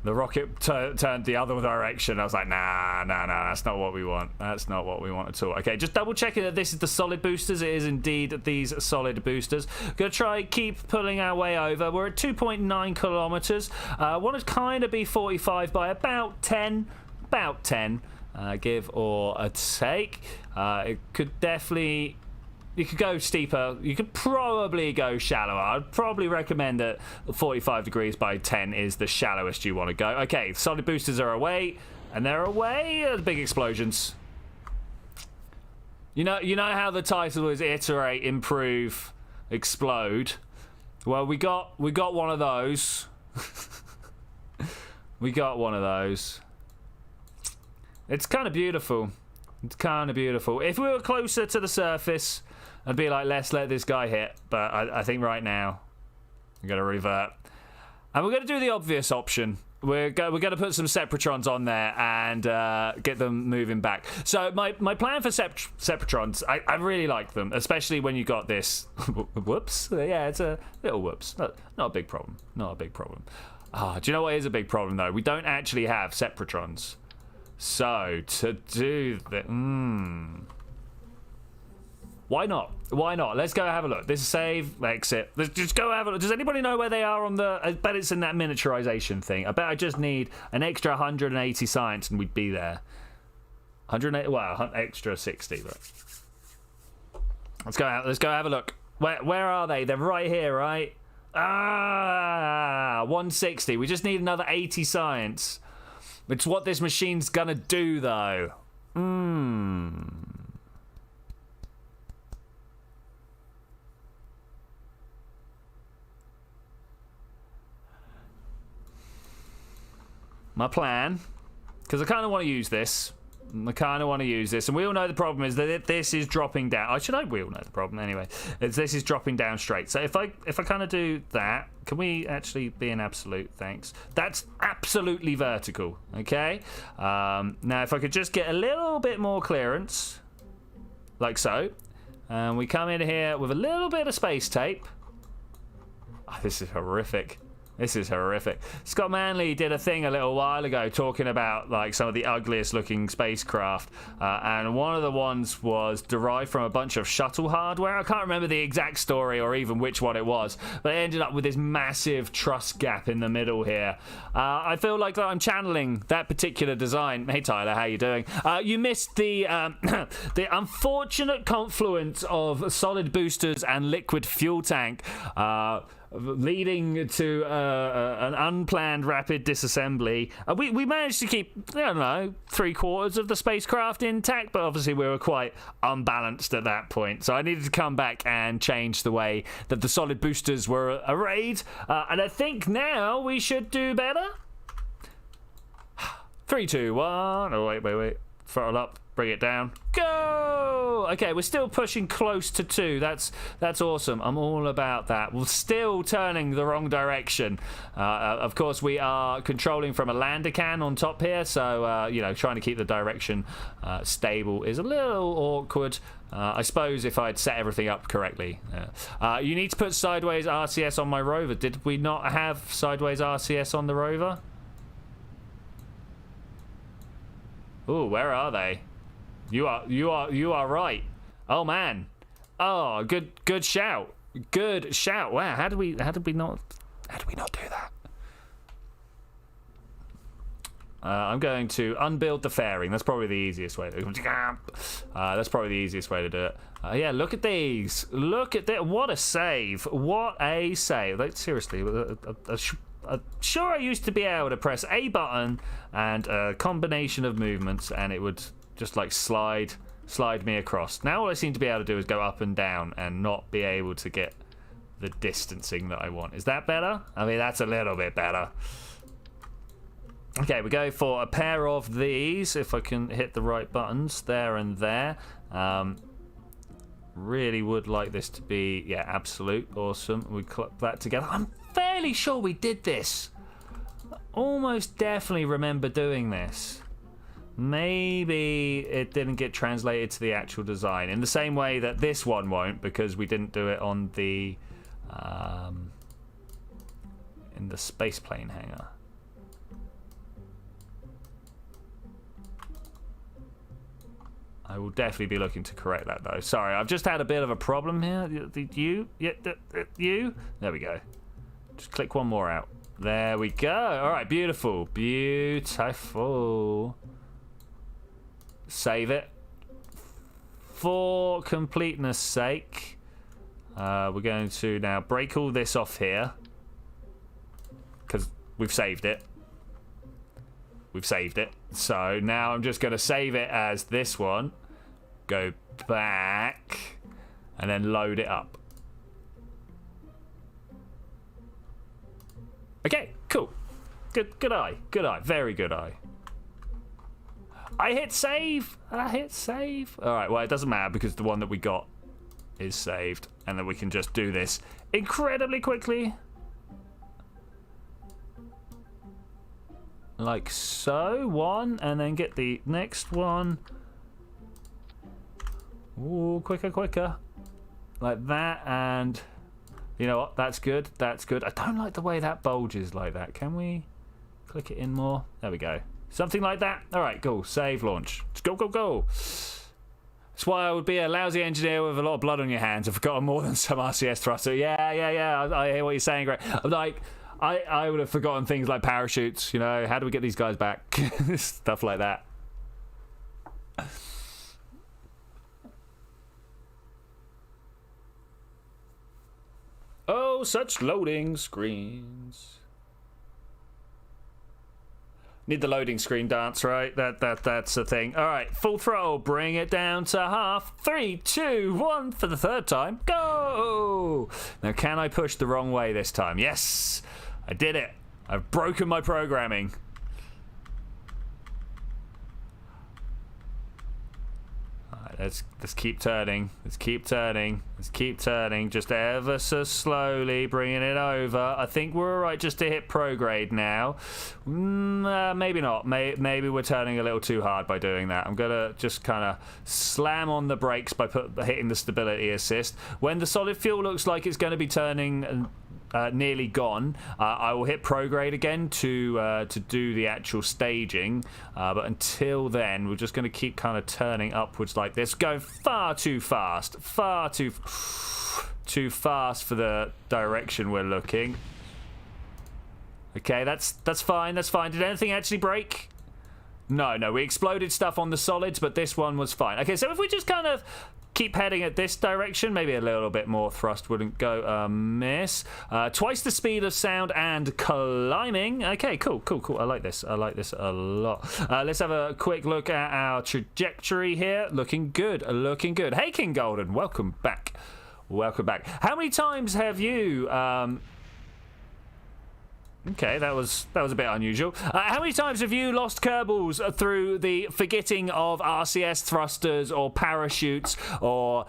S1: rocket turned the other direction. I was like, nah, that's not what we want. That's not what we want at all. Okay, just double checking that this is the solid boosters. It is indeed these solid boosters. Gonna try keep pulling our way over. We're at 2.9 kilometers. Want to kind of be 45 by about 10. About 10. Give or a take. It could definitely... You could go steeper. You could probably go shallower. I'd probably recommend that 45 degrees by 10 is the shallowest you want to go. Okay, solid boosters are away, and they're away. Big explosions. You know how the title is Iterate, Improve, Explode? Well, we got one of those. We got one of those. It's kind of beautiful. It's kind of beautiful. If we were closer to the surface, I'd be like, let's let this guy hit. But I think right now, we're going to revert. And we're going to do the obvious option. We're going to put some Separatrons on there and get them moving back. So my plan for Separatrons, I really like them, especially when you got this. Whoops. Yeah, it's a little whoops. Not a big problem. Not a big problem. Do you know what is a big problem, though? We don't actually have Separatrons. So, to do that... Why not? Why not? Let's go have a look. This is save, exit. Let's just go have a look. Does anybody know where they are on the... I bet it's in that miniaturization thing. I bet I just need an extra 180 science and we'd be there. 180... Well, extra 60, but... Let's go have a look. Where are they? They're right here, right? 160. We just need another 80 science. It's what this machine's gonna do, though. My plan, because I kind of want to use this. And we all know the problem is that this is dropping down. We all know the problem anyway. This is dropping down straight. So if I kind of do that, can we actually be an absolute? Thanks. That's absolutely vertical. Okay. Now if I could just get a little bit more clearance, like so, and we come in here with a little bit of space tape. Oh, this is horrific. This is horrific. Scott Manley did a thing a little while ago talking about like some of the ugliest looking spacecraft, and one of the ones was derived from a bunch of shuttle hardware. I can't remember the exact story or even which one it was, but it ended up with this massive truss gap in the middle here. I feel like I'm channeling that particular design. Hey Tyler, how you doing? You missed the the unfortunate confluence of solid boosters and liquid fuel tank. leading to an unplanned rapid disassembly. We managed to keep, I don't know, 3/4 of the spacecraft intact, but obviously we were quite unbalanced at that point. So I needed to come back and change the way that the solid boosters were arrayed. And I think now we should do better. 3, 2, 1. Oh, wait. Throttle up. Bring it down. Go! Okay, we're still pushing close to 2. That's awesome. I'm all about that. We're still turning the wrong direction. Of course, we are controlling from a lander can on top here, so, you know, trying to keep the direction stable is a little awkward. I suppose if I'd set everything up correctly. You need to put sideways RCS on my rover. Did we not have sideways RCS on the rover? Ooh, where are they? You are right. Oh man. Oh, good shout. Good shout. Wow, how did we not do that? I'm going to unbuild the fairing. That's probably the easiest way to do it. Yeah, look at these. Look at that. What a save. What a save. Like, seriously, sure, I used to be able to press a button and a combination of movements and it would just like slide me across. Now all I seem to be able to do is go up and down and not be able to get the distancing that I want. Is that better? I mean, that's a little bit better. Okay, we go for a pair of these, if I can hit the right buttons there and there. Really would like this to be, yeah, absolute. Awesome. We clip that together. I'm fairly sure we did this. I almost definitely remember doing this. Maybe it didn't get translated to the actual design in the same way that this one won't, because we didn't do it on the in the spaceplane hangar. I will definitely be looking to correct that though. Sorry, I've just had a bit of a problem here. You? There we go. Just click one more out. There we go. All right, beautiful. Beautiful. Save it. For completeness sake, we're going to now break all this off here because we've saved it. We've saved it. So now I'm just going to save it as this one. Go back and then load it up. Okay, cool. Good eye. Good eye. Very good eye. I hit save. All right, well, it doesn't matter because the one that we got is saved. And then we can just do this incredibly quickly. Like so. One, and then get the next one. Ooh, quicker. Like that, and you know what? That's good. That's good. I don't like the way that bulges like that. Can we click it in more? There we go. Something like that. All right, go. Save, launch. Let's go. That's why I would be a lousy engineer with a lot of blood on your hands if I've got more than some RCS thruster. Yeah. I hear what you're saying, Greg. I'm like, I would have forgotten things like parachutes. You know, how do we get these guys back? Stuff like that. Oh, such loading screens. Need the loading screen dance, right? That's the thing. All right, full throttle. Bring it down to half. 3, 2, 1 for the third time. Go! Now, can I push the wrong way this time? Yes, I did it. I've broken my programming. All right, let's keep turning. Let's keep turning. Just ever so slowly, bringing it over. I think we're all right just to hit prograde now. Maybe not. Maybe we're turning a little too hard by doing that. I'm gonna just kind of slam on the brakes by hitting the stability assist. When the solid fuel looks like it's going to be turning nearly gone, I will hit prograde again to do the actual staging. But until then, we're just going to keep kind of turning upwards like this, going far too fast, too fast for the direction we're looking. Okay, that's fine. Did anything actually break? No, we exploded stuff on the solids, but this one was fine. Okay, so if we just kind of keep heading at this direction. Maybe a little bit more thrust wouldn't go amiss. Twice the speed of sound and climbing. Okay, cool. I like this a lot. Let's have a quick look at our trajectory here. Looking good. Hey, King Golden, welcome back. How many times have you... Okay, that was a bit unusual. How many times have you lost Kerbals through the forgetting of RCS thrusters or parachutes or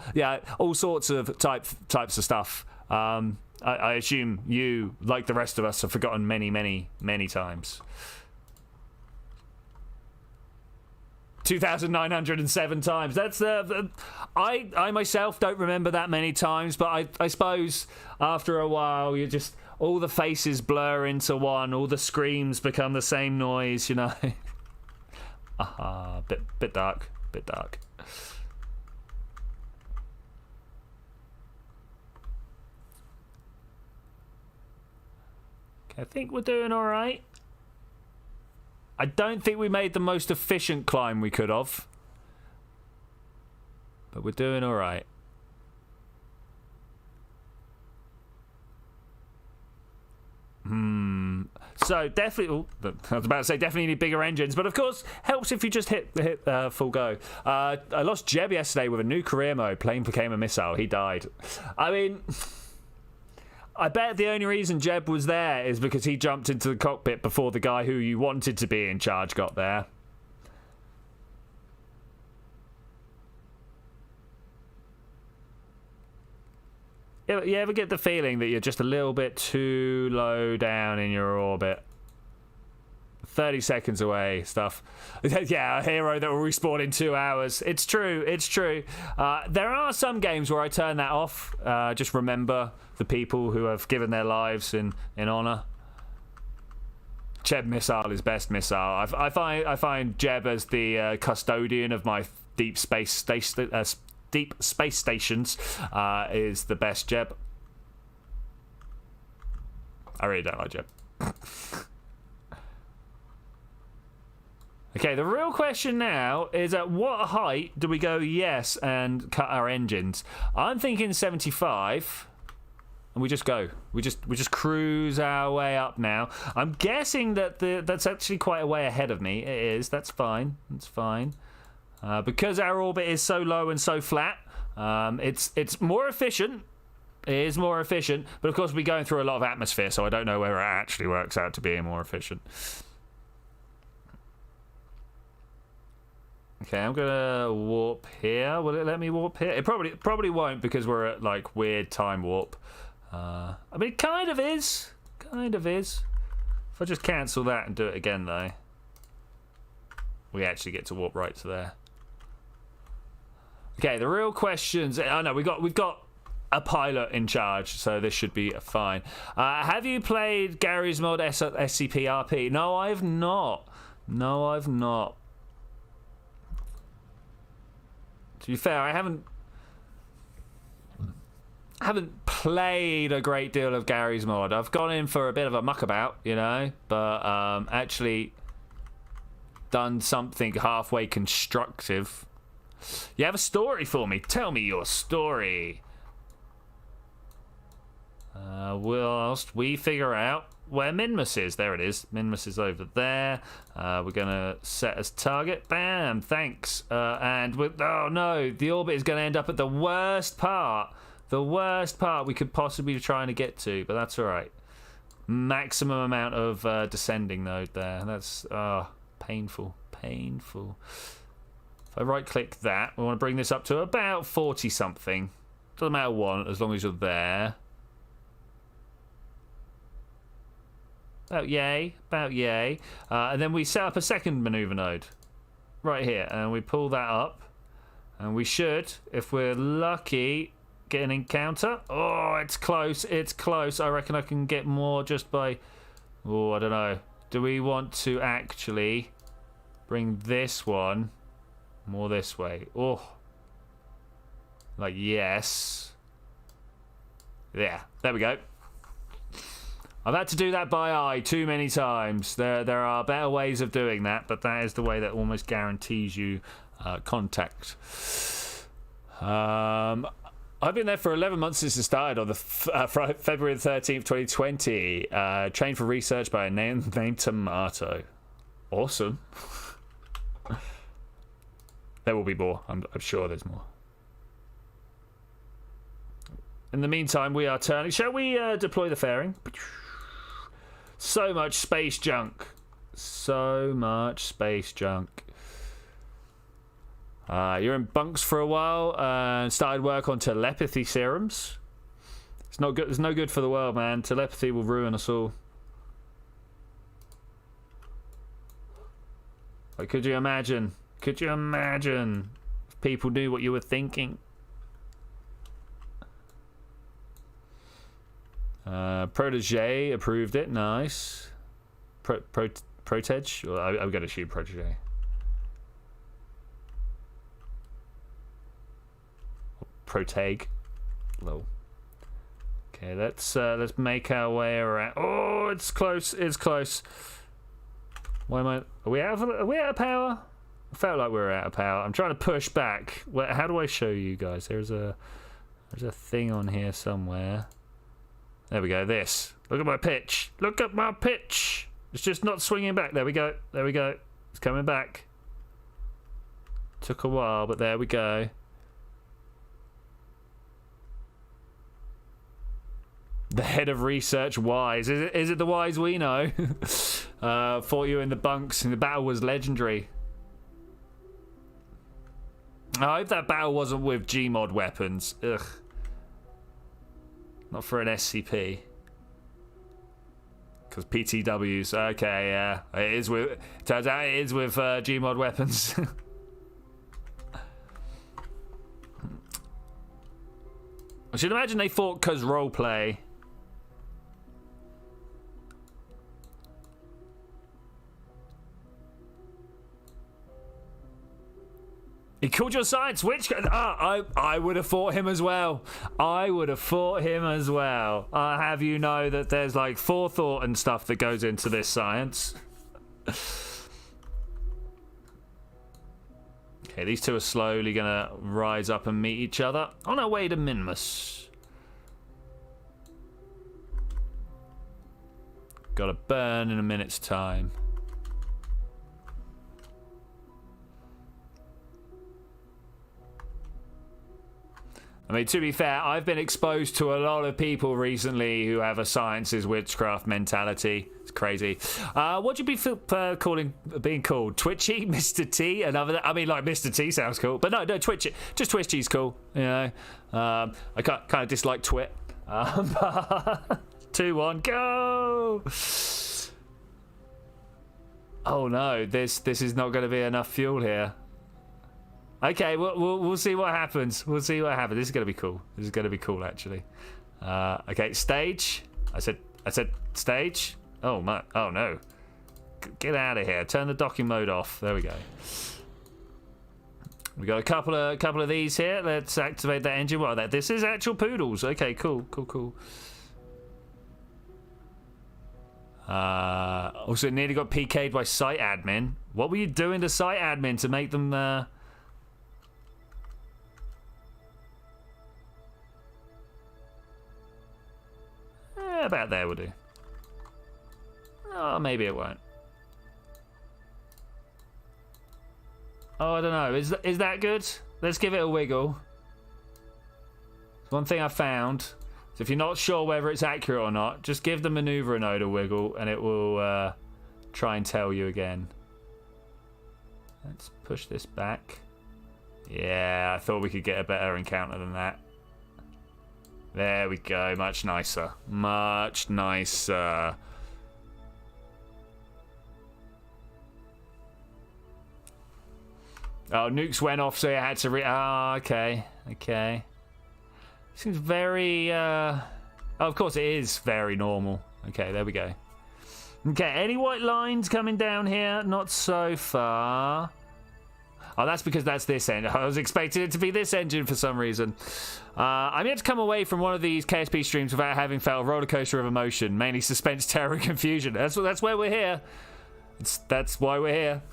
S1: all sorts of types of stuff? I assume you, like the rest of us, have forgotten many times. 2,907 times. That's I myself don't remember that many times, but I suppose after a while you just all the faces blur into one, all the screams become the same noise, you know. Bit dark. Okay, I think we're doing all right. I don't think we made the most efficient climb we could have, but we're doing all right. So definitely, I was about to say definitely need bigger engines, but of course helps if you just hit full go. I lost Jeb yesterday with a new career mode. Plane became a missile. He died. I mean, I bet the only reason Jeb was there is because he jumped into the cockpit before the guy who you wanted to be in charge got there. You ever get the feeling that you're just a little bit too low down in your orbit? 30 seconds away, stuff. Yeah, a hero that will respawn in 2 hours. It's true. There are some games where I turn that off. Just remember the people who have given their lives in honor. Jeb missile is best missile. I find Jeb as the custodian of my deep space stations is the best Jeb. I really don't like Jeb. Okay, the real question now is at what height do we go yes and cut our engines? I'm thinking 75, and we just go. We just cruise our way up now. I'm guessing that that's actually quite a way ahead of me. It is. That's fine. Because our orbit is so low and so flat. It's more efficient. It is more efficient, but of course we're going through a lot of atmosphere, so I don't know whether it actually works out to being more efficient. Okay, I'm gonna warp here. Will it let me warp here? It probably won't because we're at like weird time warp. I mean, it kind of is. If I just cancel that and do it again, though, we actually get to warp right to there. Okay, the real questions. Oh no, we've got a pilot in charge, so this should be fine. Have you played Gary's Mod SCP-RP? No, I've not. To be fair, I haven't played a great deal of Gary's Mod. I've gone in for a bit of a muckabout, you know, but actually done something halfway constructive. You have a story for me? Tell me your story. Whilst we figure out where Minmus is. There it is. Minmus is over there. We're going to set as target. Bam. Thanks. Oh no, the orbit is going to end up at the worst part. The worst part we could possibly be trying to get to, but that's all right. Maximum amount of descending node there. That's painful. If I right-click that, we want to bring this up to about 40-something. Doesn't matter what, as long as you're there. About yay. And then we set up a second maneuver node. Right here. And we pull that up. And we should, if we're lucky, get an encounter. Oh, it's close. I reckon I can get more just by... Oh, I don't know. Do we want to actually bring this one more this way? Oh. Like, yes. Yeah, there we go. I've had to do that by eye too many times. There are better ways of doing that, but that is the way that almost guarantees you contact. I've been there for 11 months since it started on the February the 13th, 2020. Trained for research by a name named Tomato. Awesome. There will be more. I'm sure there's more. In the meantime, we are turning. Shall we deploy the fairing? So much space junk. So much space junk. You're in bunks for a while and started work on telepathy serums. It's not good. It's no good for the world, man. Telepathy will ruin us all. Like, could you imagine? Could you imagine if people knew what you were thinking? Protege approved it. Nice. Protege? Well, I'm going to shoot Protege. Protege. Low. Okay, let's make our way around. Oh, it's close. It's close. Why am I? Are we out of power? I felt like we were out of power. I'm trying to push back. How do I show you guys? There's a thing on here somewhere. There we go. This. Look at my pitch. Look at my pitch. It's just not swinging back. There we go. There we go. It's coming back. Took a while, but there we go. The head of research, Wise. Is it the Wise we know? Fought you in the bunks, and the battle was legendary. I hope that battle wasn't with Gmod weapons. Ugh. Not for an SCP. Because PTWs. Okay, yeah. It is with. Turns out it is with Gmod weapons. I should imagine they fought because roleplay. He called your science witchcraft. I would have fought him as well. I would have fought him as well. I have you know that there's like forethought and stuff that goes into this science. Okay, these two are slowly gonna rise up and meet each other on our way to Minimus. Gotta burn in a minute's time. I mean, to be fair, I've been exposed to a lot of people recently who have a sciences witchcraft mentality. It's crazy. What'd you be being called? Twitchy, Mr. T, another. I mean, like Mr. T sounds cool, but no, Twitchy. Just Twitchy's cool. You know, I kind of dislike Twit. 2, 1, go! Oh no, this is not going to be enough fuel here. Okay, we'll see what happens. We'll see what happens. This is gonna be cool. This is gonna be cool, actually. Okay, stage. I said stage. Oh my! Oh no! Get out of here. Turn the docking mode off. There we go. We got a couple of these here. Let's activate that engine. Well, this is actual poodles. Okay, cool. Also, nearly got PK'd by site admin. What were you doing to site admin to make them? About there will do. Oh, maybe it won't. Oh, I don't know. Is that good? Let's give it a wiggle. One thing I found is if you're not sure whether it's accurate or not, just give the maneuver node a wiggle and it will try and tell you again. Let's push this back. Yeah, I thought we could get a better encounter than that. There we go, much nicer. Much nicer. Oh, nukes went off, so you had to okay. Seems very, oh, of course it is very normal. Okay, there we go. Okay, any white lines coming down here? Not so far. Oh, that's because that's this engine. I was expecting it to be this engine for some reason. I'm yet to come away from one of these KSP streams without having felt a roller coaster of emotion, mainly suspense, terror, and confusion. That's why we're here. That's why we're here.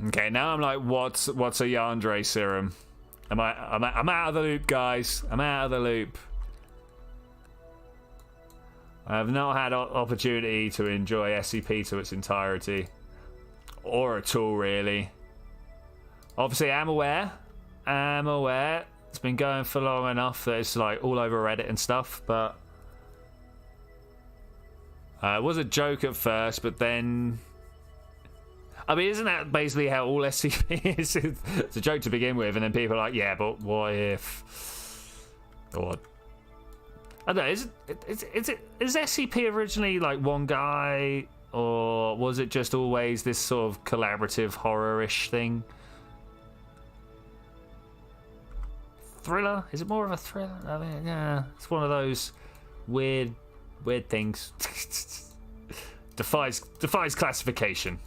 S1: Okay, now I'm like, what's a Yandere serum? I'm out of the loop, guys. I'm out of the loop. I have not had opportunity to enjoy SCP to its entirety, or at all, really. Obviously, I'm aware. It's been going for long enough that it's like all over Reddit and stuff, but it was a joke at first, but then, I mean, isn't that basically how all SCP is? It's a joke to begin with, and then people are like, yeah, but what if, or I don't know, is SCP originally like one guy, or was it just always this sort of collaborative horror-ish thing? Thriller? Is it more of a thriller? I mean, yeah, it's one of those weird things. defies classification.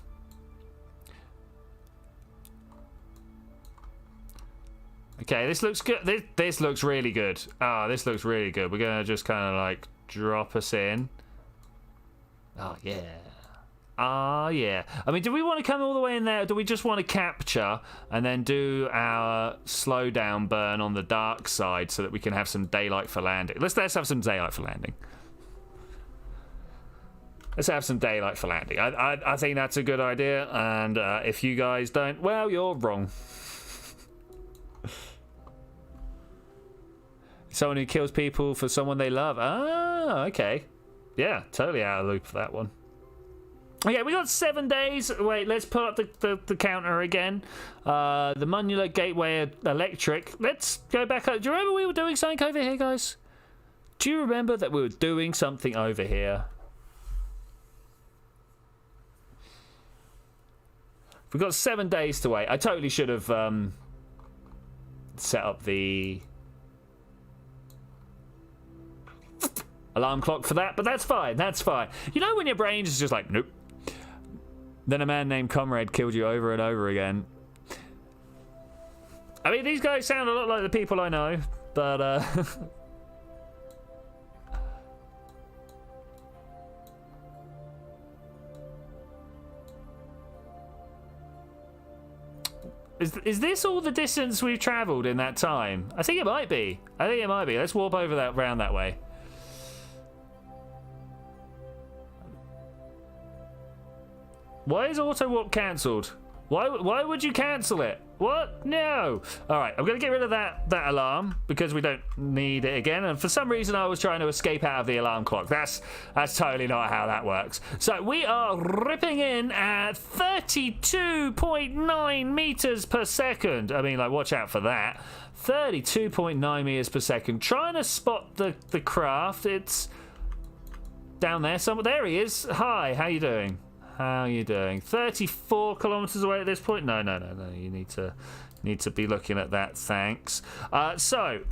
S1: Okay, this looks good. This looks really good. This looks really good. We're gonna just kind of like drop us in. Oh yeah. Yeah. I mean, do we want to come all the way in there, or do we just want to capture and then do our slowdown burn on the dark side so that we can have some daylight for landing? Let's have some daylight for landing. Let's have some daylight for landing. I think that's a good idea, and if you guys don't, well, you're wrong. Someone who kills people for someone they love. Okay. Yeah, totally out of the loop for that one. Okay, we got 7 days. Wait, let's put up the counter again. The Monular Gateway Electric. Let's go back up. Do you remember we were doing something over here, guys? Do you remember that we were doing something over here? We've got 7 days to wait. I totally should have set up the alarm clock for that, but that's fine. That's fine. You know when your brain is just like, nope. Then a man named Comrade killed you over and over again. I mean, these guys sound a lot like the people I know, but Is this all the distance we've travelled in that time? I think it might be. Let's warp over that round that way. Why is auto warp cancelled? Why would you cancel it? What? No. All right, I'm gonna get rid of that alarm because we don't need it again. And for some reason, I was trying to escape out of the alarm clock. That's totally not how that works. So we are ripping in at 32.9 meters per second. I mean, like, watch out for that. 32.9 meters per second. Trying to spot the craft. It's down there somewhere. There he is. Hi. How you doing? 34 kilometers away at this point? No. You need to be looking at that. Thanks. So,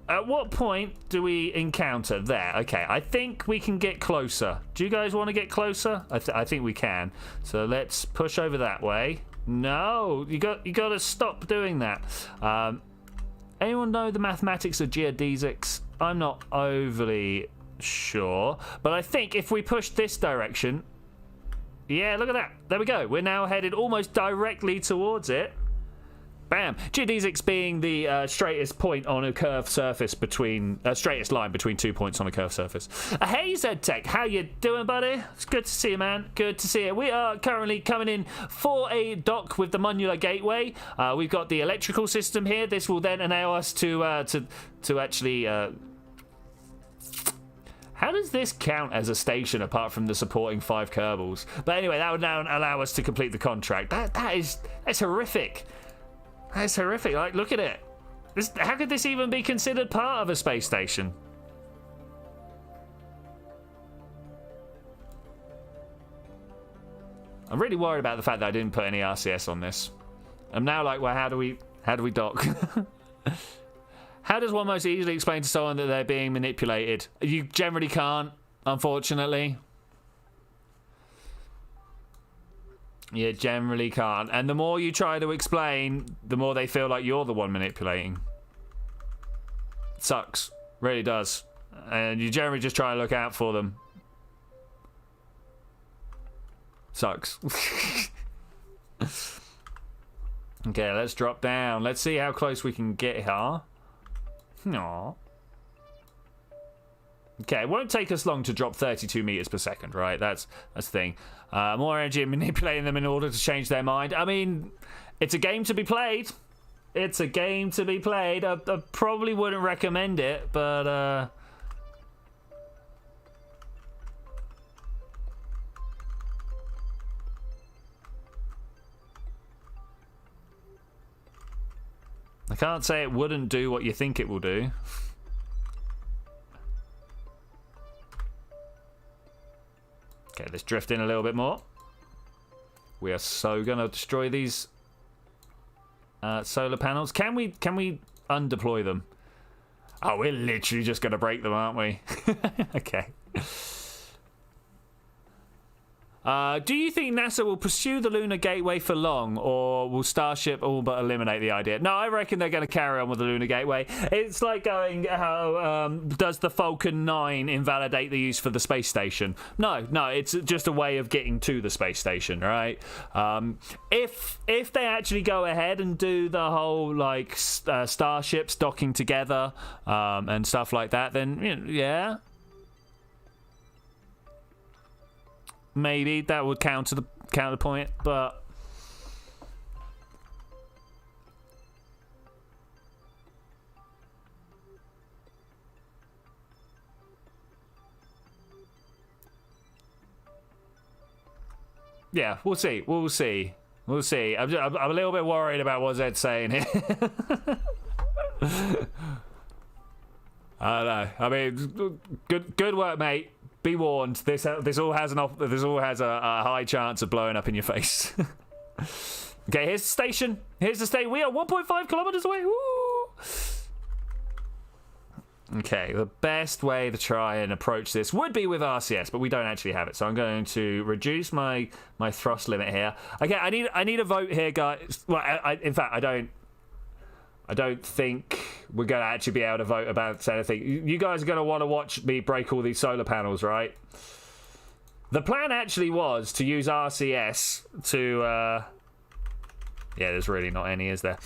S1: at what point do we encounter there? Okay, I think we can get closer. Do you guys want to get closer? I think we can. So let's push over that way. No, you got to stop doing that. Anyone know the mathematics of geodesics? I'm not overly sure, but I think if we push this direction. Yeah, look at that. There we go. We're now headed almost directly towards it. Bam. Geodesics being the straightest point on a curved surface between... straightest line between 2 points on a curved surface. Hey, ZTech. How you doing, buddy? It's good to see you, man. Good to see you. We are currently coming in for a dock with the Monular Gateway. We've got the electrical system here. This will then enable us to actually... How does this count as a station apart from the supporting 5 Kerbals? But anyway, that would now allow us to complete the contract. That's horrific. That's horrific. Like, look at it. How could this even be considered part of a space station? I'm really worried about the fact that I didn't put any RCS on this. I'm now like, well, how do we dock? How does one most easily explain to someone that they're being manipulated? You generally can't, unfortunately. You generally can't. And the more you try to explain, the more they feel like you're the one manipulating. It sucks. Really does. And you generally just try to look out for them. Sucks. Okay, let's drop down. Let's see how close we can get here. Aww. Okay, it won't take us long to drop 32 meters per second, right? That's the thing. More energy in manipulating them in order to change their mind. I mean, it's a game to be played. It's a game to be played. I probably wouldn't recommend it, but I can't say it wouldn't do what you think it will do. Okay, let's drift in a little bit more. We are so gonna destroy these solar panels. Can we undeploy them? Oh, we're literally just gonna break them, aren't we? Okay. Do you think NASA will pursue the Lunar Gateway for long, or will Starship all but eliminate the idea? No, I reckon they're going to carry on with the Lunar Gateway. It's like going, how does the Falcon 9 invalidate the use for the space station? No, it's just a way of getting to the space station, right? If they actually go ahead and do the whole like starships docking together and stuff like that, then yeah. Maybe that would counter the point, but yeah, we'll see. I'm a little bit worried about what Zed's saying here. I don't know. I mean, good work, mate. Be warned. This all has a high chance of blowing up in your face. Okay, here's the station. We are 1.5 kilometers away. Woo! Okay, the best way to try and approach this would be with RCS, but we don't actually have it. So I'm going to reduce my thrust limit here. Okay, I need a vote here, guys. Well, in fact, I don't think we're going to actually be able to vote about anything. You guys are going to want to watch me break all these solar panels, right? The plan actually was to use RCS to... yeah, there's really not any, is there?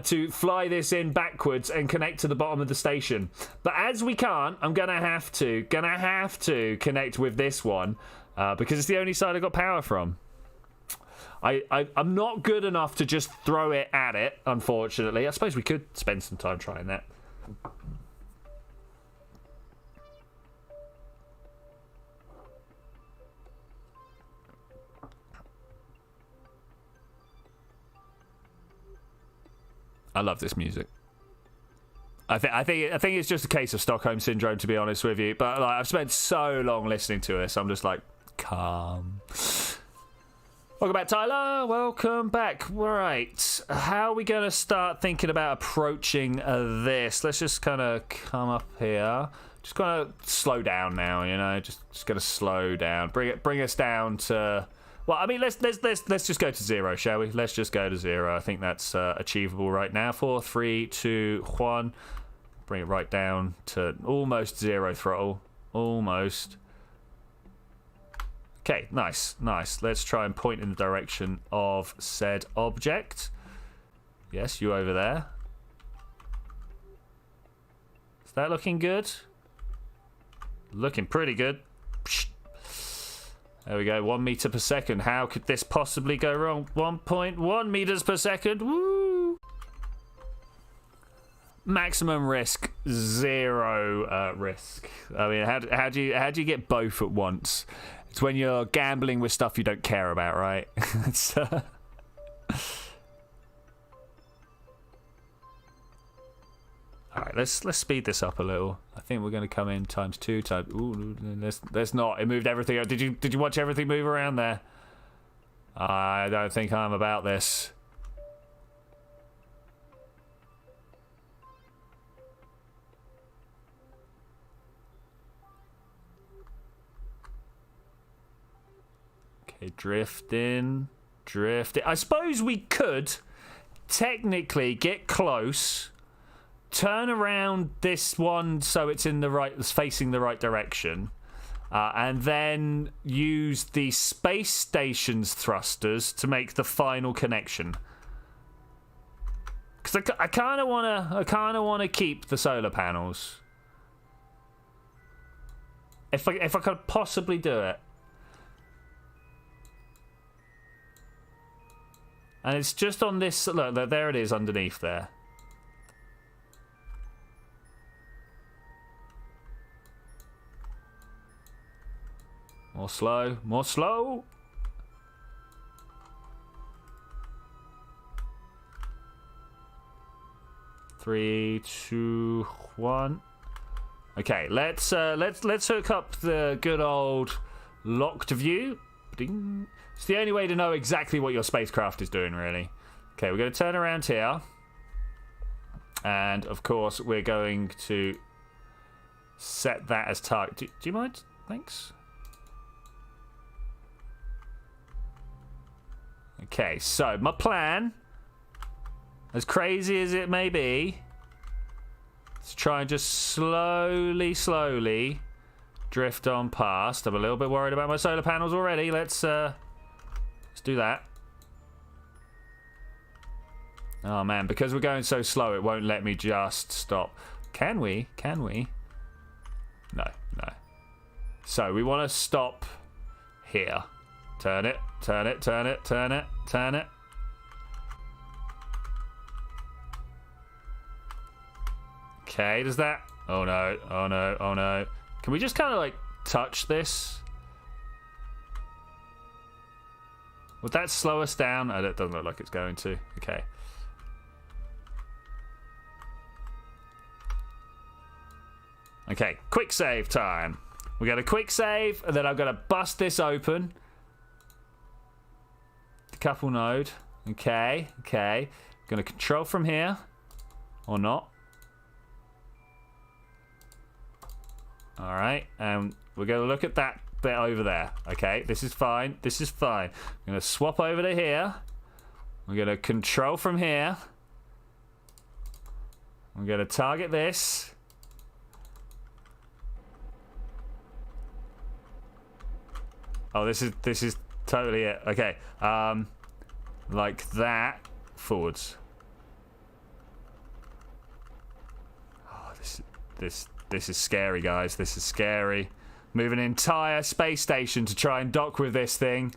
S1: To fly this in backwards and connect to the bottom of the station. But as we can't, I'm going to have to connect with this one because it's the only side I got power from. I'm not good enough to just throw it at it, unfortunately. I suppose we could spend some time trying that. I love this music. I think it's just a case of Stockholm Syndrome, to be honest with you. But like, I've spent so long listening to this, I'm just like, calm. Welcome back, Tyler. Welcome back. Right. How are we going to start thinking about approaching this? Let's just kind of come up here. Just kind of slow down now, you know. Just going to slow down. Bring us down to... Well, I mean, let's just go to 0, shall we? Let's just go to 0. I think that's achievable right now. 4, 3, 2, 1. Bring it right down to almost 0 throttle. Almost. Okay, nice. Let's try and point in the direction of said object. Yes, you over there. Is that looking good? Looking pretty good. There we go, 1 meter per second. How could this possibly go wrong? 1.1 meters per second. Woo! Maximum risk, 0 risk. I mean, how do you get both at once? It's when you're gambling with stuff you don't care about, right? It's, all right, let's speed this up a little. I think we're going to come in ×2 times. Ooh, let's not. It moved everything. Did you watch everything move around there? I don't think I'm about this. Okay, drifting. I suppose we could technically get close, turn around this one so it's facing the right direction, and then use the space station's thrusters to make the final connection. Because I kind of wanna keep the solar panels. If I could possibly do it. And it's just on this, look, there it is underneath there. More slow, more slow. Three, two, one. Okay, let's hook up the good old locked view. Ding. It's the only way to know exactly what your spacecraft is doing, really. Okay, we're going to turn around here. And, of course, we're going to set that as target. Do you mind? Thanks. Okay, so my plan, as crazy as it may be, is try and just slowly drift on past. I'm a little bit worried about my solar panels already. Let's do that. Oh man, because we're going so slow, it won't let me just stop. Can we? Can we? No, no. So we want to stop here. Turn it, turn it, turn it, turn it, turn it. Okay, does that? Oh no, oh no, oh no. Can we just kind of like touch this? Would that slow us down? Oh, that doesn't look like it's going to. Okay. Okay, quick save time. We got a quick save, and then I'm going to bust this open. The couple node. Okay, okay. Going to control from here. Or not. Alright, and we're going to look at that bit over there. Okay, this is fine. This is fine. I'm going to swap over to here. We're going to control from here. I'm going to target this. Oh, this is totally it. Okay, like that. Forwards. Oh, this is scary, guys. This is scary. Move an entire space station to try and dock with this thing.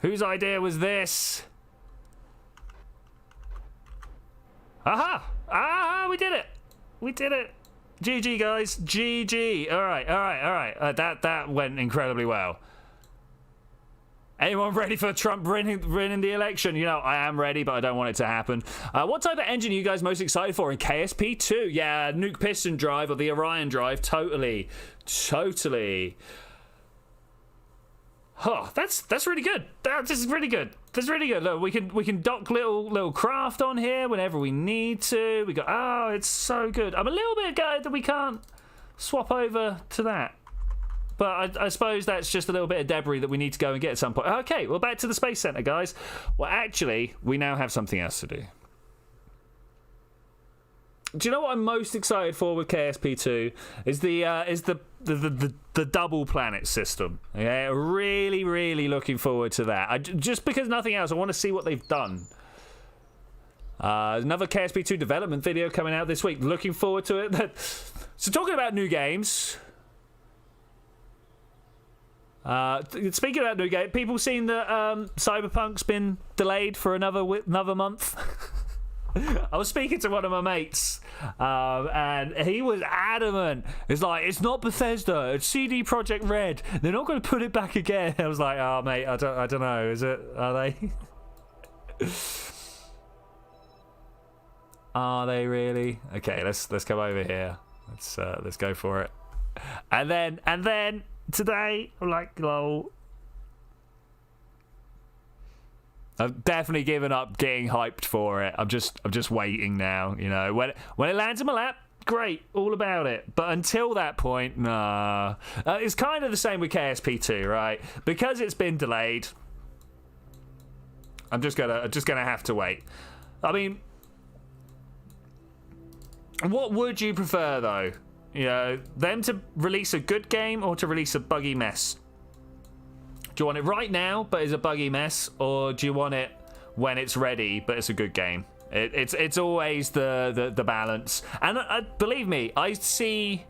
S1: Whose idea was this? Aha! Ah, we did it! We did it! GG, guys. GG. All right, all right, all right. That went incredibly well. Anyone ready for Trump winning the election? You know, I am ready, but I don't want it to happen. What type of engine are you guys most excited for in KSP2? Yeah, nuke piston drive or the Orion drive. Totally. Totally. Oh, that's really good. This is really good. This is really good. Look, we can dock little craft on here whenever we need to. We got, oh, it's so good. I'm a little bit gutted that we can't swap over to that. But I suppose that's just a little bit of debris that we need to go and get at some point. Okay, well, back to the Space Center, guys. Well, actually, we now have something else to do. Do you know what I'm most excited for with KSP2? Is the double planet system. Okay, really, really looking forward to that. Just because nothing else, I want to see what they've done. Another KSP2 development video coming out this week. Looking forward to it. So talking about new games. Speaking about new game, people seen that Cyberpunk's been delayed for another month. I was speaking to one of my mates, and he was adamant. It's like, it's not Bethesda, it's CD Projekt Red. They're not going to put it back again. I was like, oh mate, I don't know. Is it? Are they? Are they really? Okay, let's come over here. Let's go for it. And then today, I'm like, lol. I've definitely given up getting hyped for it. I'm just waiting now. You know, when it lands in my lap, great, all about it. But until that point, nah. It's kind of the same with KSP2, right? Because it's been delayed. I'm just gonna have to wait. I mean, what would you prefer though? You know, them to release a good game or to release a buggy mess? Do you want it right now, but it's a buggy mess, or do you want it when it's ready, but it's a good game? It's always the balance. And believe me, I see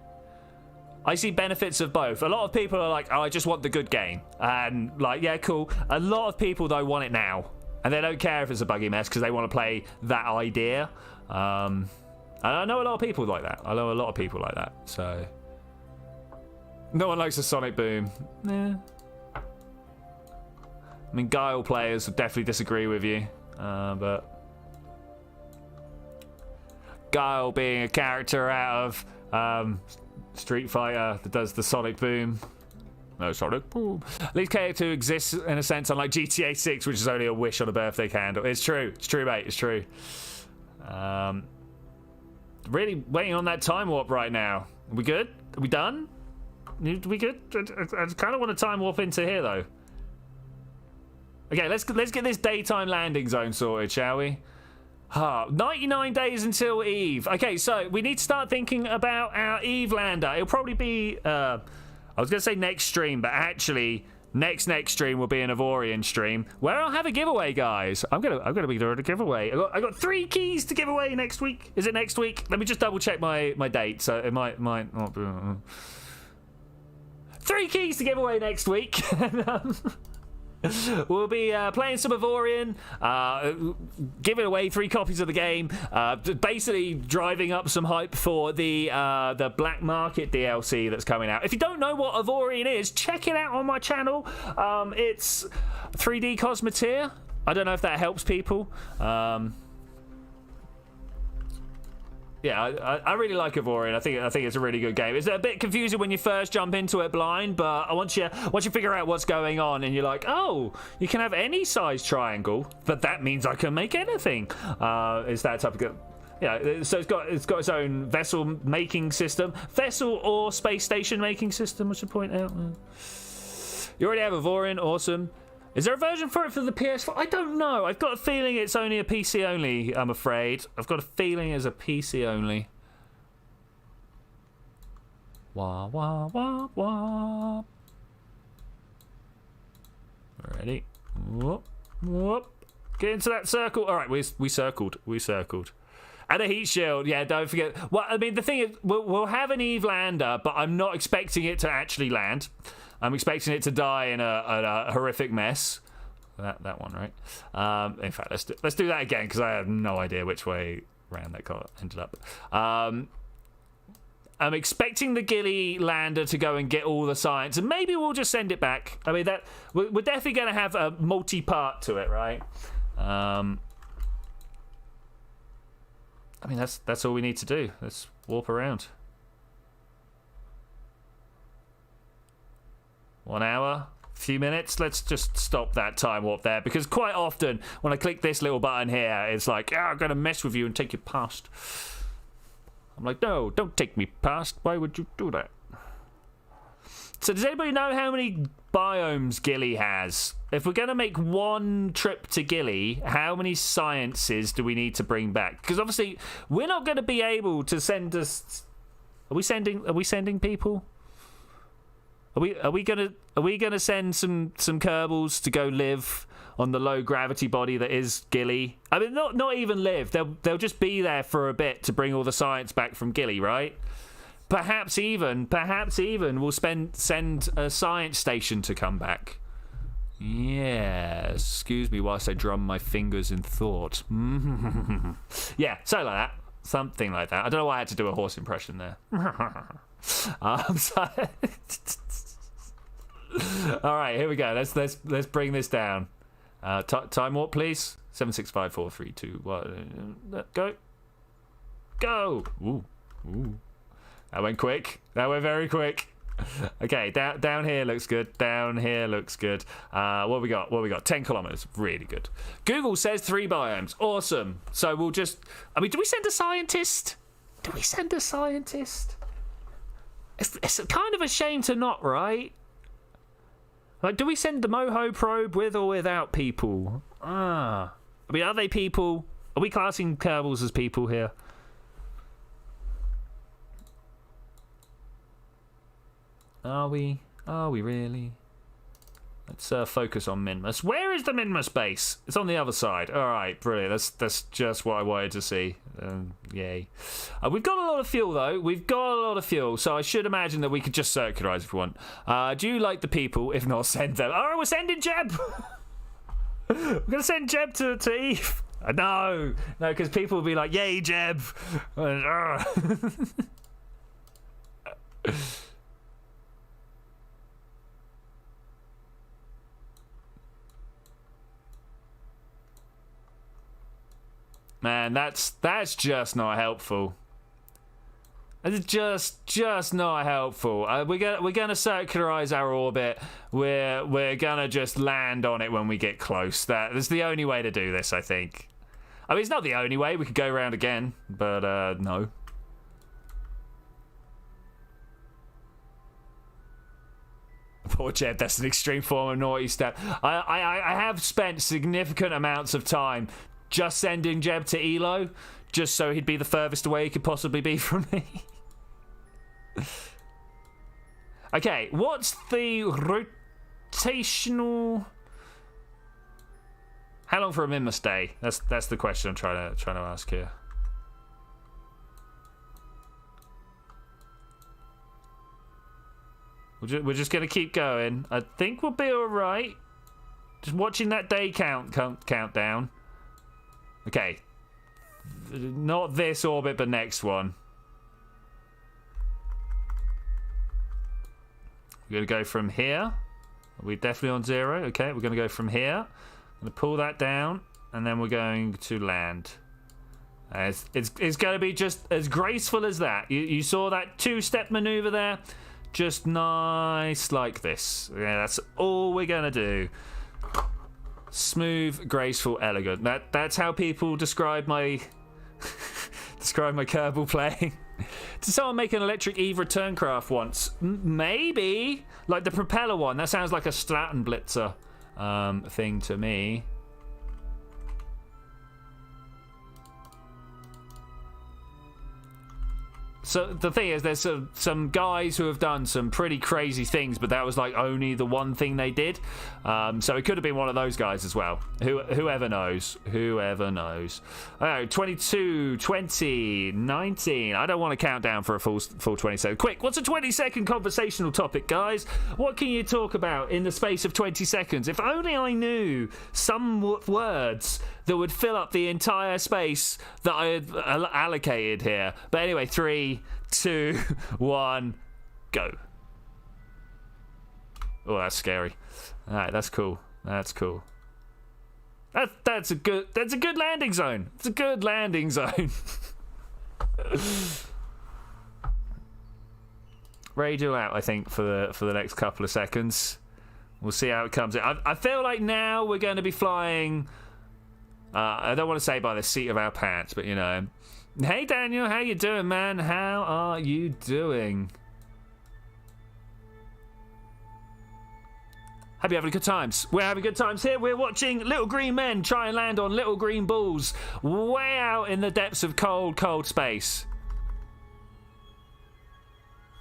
S1: benefits of both. A lot of people are like, oh, I just want the good game. And like, yeah, cool. A lot of people, though, want it now. And they don't care if it's a buggy mess because they want to play that idea. And I know a lot of people like that. So no one likes a sonic boom. Yeah. I mean, Guile players would definitely disagree with you. But Guile being a character out of Street Fighter that does the sonic boom. No sonic boom. At least KO2 exists in a sense, unlike GTA 6, which is only a wish on a birthday candle. It's true, mate. It's true. Really waiting on that time warp right now. Are we good? Are we done? Are we good? I kind of want to time warp into here though. Okay, let's get this daytime landing zone sorted, shall we? 99 days until Eve. Okay, so we need to start thinking about our Eve lander. It'll probably be, I was going to say next stream, but actually, next stream will be an Ivorian stream where I'll have a giveaway, guys. I'm gonna be doing a giveaway. I got 3 keys to give away next week. Is it next week? Let me just double check my date. So it might not be. 3 keys to give away next week. We'll be playing some Ivorian, giving away 3 copies of the game, basically driving up some hype for the Black Market DLC that's coming out. If you don't know what Ivorian is, check it out on my channel. It's 3D Cosmeteer. I don't know if that helps people. Yeah, I really like Ivorian. I think it's a really good game. It's a bit confusing when you first jump into it blind, but once you figure out what's going on and you're like, oh, you can have any size triangle, but that means I can make anything. It's that type of yeah. So it's got its own vessel making system, vessel or space station making system. I should point out. You already have Ivorian, awesome. Is there a version for it for the PS4? I don't know. I've got a feeling it's only a PC only, I'm afraid. I've got a feeling it's a PC only. Wah, wah, wah, wah. Ready? Whoop, whoop. Get into that circle. All right, we circled. We circled. And a heat shield. Yeah, don't forget. Well, I mean, the thing is, we'll have an Eve lander, but I'm not expecting it to actually land. I'm expecting it to die in a horrific mess. That one, right? In fact, let's do that again because I have no idea which way round that car ended up. I'm expecting the Ghillie lander to go and get all the science, and maybe we'll just send it back. I mean, that we're definitely going to have a multi-part to it, right? I mean, that's all we need to do. Let's warp around. 1 hour, few minutes. Let's just stop that time warp there because quite often when I click this little button here, it's like, I'm gonna mess with you and take you past. I'm like, no, don't take me past. Why would you do that? So does anybody know how many biomes Ghillie has? If we're gonna make 1 trip to Ghillie, how many sciences do we need to bring back? Because obviously we're not gonna be able to send us. Are we sending people? Are we gonna send some Kerbals to go live on the low gravity body that is Ghillie? I mean, not even live. They'll just be there for a bit to bring all the science back from Ghillie, right? Perhaps even we'll send a science station to come back. Yeah, excuse me whilst I drum my fingers in thought. Yeah, something like that. I don't know why I had to do a horse impression there. All right, here we go. Let's bring this down. Time warp, please. 7654321. Go. Ooh. That went quick. That went very quick. Okay, down here looks good. Down here looks good. What we got? 10 kilometers. Really good. Google says 3 biomes. Awesome. So we'll just. I mean, do we send a scientist? It's kind of a shame to not, right? Like, do we send the Moho probe with or without people? I mean, are they people? Are we classing Kerbals as people here? Are we really? Let's focus on Minmus. Where is the Minmus base? It's on the other side. All right, brilliant. That's just what I wanted to see. Yay. We've got a lot of fuel, though. We've got a lot of fuel, so I should imagine that we could just circularize if we want. Do you like the people? If not, send them. All right, we're sending Jeb. We're going to send Jeb to Eve. No, because people will be like, yay, Jeb. Man, that's just not helpful. It's just not helpful. We're gonna circularize our orbit. We're gonna just land on it when we get close. That's the only way to do this, I think. I mean, it's not the only way. We could go around again, but no. Poor Jeb, that's an extreme form of naughty step. I have spent significant amounts of time just sending Jeb to Elo, just so he'd be the furthest away he could possibly be from me. Okay, what's the rotational? How long for a Minmus day? That's the question I'm trying to ask here. We're just gonna keep going. I think we'll be all right. Just watching that day countdown. Okay, not this orbit, but next one. We're going to go from here. We're definitely on 0. Okay, we're going to go from here. I'm going to pull that down, and then we're going to land. It's going to be just as graceful as that. You saw that 2-step maneuver there? Just nice like this. Yeah, that's all we're going to do. Smooth, graceful, elegant. That's how people describe my Kerbal playing. Did someone make an electric Eve return craft once? Maybe. Like the propeller one. That sounds like a Strattenblitzer thing to me. So the thing is, there's some guys who have done some pretty crazy things, but that was like only the one thing they did. So it could have been one of those guys as well. Whoever knows. Whoever knows. 22, 20, 19. I don't want to count down for a full 20 seconds. Quick, what's a 20-second conversational topic, guys? What can you talk about in the space of 20 seconds? If only I knew some words that would fill up the entire space that I had allocated here. But anyway, 3, 2, 1, go. Oh, that's scary. All right, that's cool. That's cool. That's a good landing zone. It's a good landing zone. Radio out, I think, for the next couple of seconds. We'll see how it comes in. I feel like now we're going to be flying. I don't want to say by the seat of our pants, but you know. Hey Daniel, how you doing, man? How are you doing? Hope you're having good times. We're having good times here. We're watching little green men try and land on little green balls way out in the depths of cold, cold space.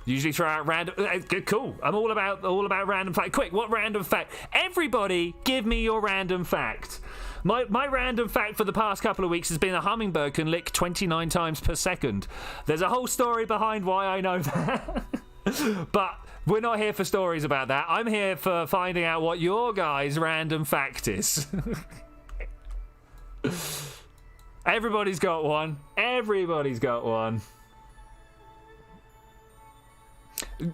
S1: Usually throw out random. Cool. I'm all about random fact. Quick, what random fact? Everybody, give me your random fact. My random fact for the past couple of weeks has been a hummingbird can lick 29 times per second. There's a whole story behind why I know that. But we're not here for stories about that. I'm here for finding out what your guys' random fact is. Everybody's got one. Everybody's got one.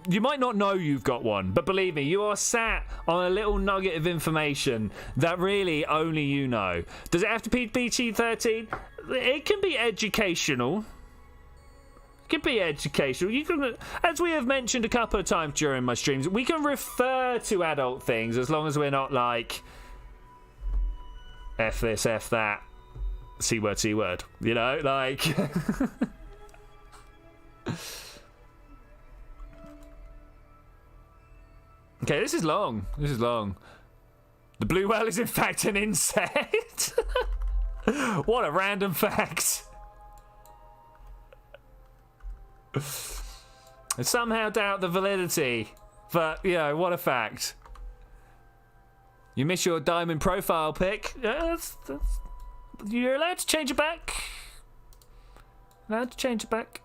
S1: You might not know you've got one, but believe me, you are sat on a little nugget of information that really only you know. Does it have to be PG-13? It can be educational. It can be educational. You can, as we have mentioned a couple of times during my streams, we can refer to adult things as long as we're not like F this, F that, C word, C word. You know, like... Okay, this is long. This is long. The blue whale is in fact an insect. What a random fact. I somehow doubt the validity, but, you know, what a fact. You miss your diamond profile pic. Yeah, you're allowed to change it back. Allowed to change it back.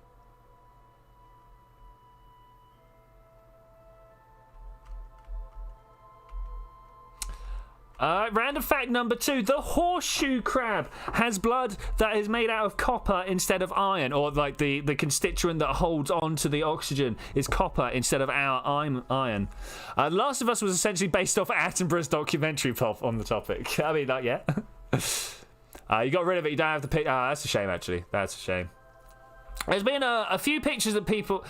S1: Random fact number 2. The horseshoe crab has blood that is made out of copper instead of iron, or like the constituent that holds on to the oxygen is copper instead of our iron. Last of Us was essentially based off Attenborough's documentary on the topic. I mean, not yet. You got rid of it. You don't have the pic. That's a shame, actually. That's a shame. There's been a few pictures that people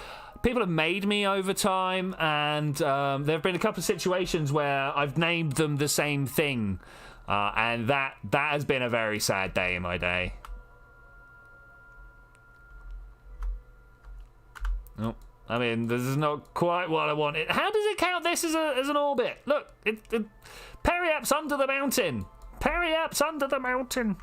S1: have made me over time, and there have been a couple of situations where I've named them the same thing, and that has been a very sad day in my day. Oh, I mean, this is not quite what I wanted. How does it count this as an orbit? Look, Periap's under the mountain. Periap's under the mountain.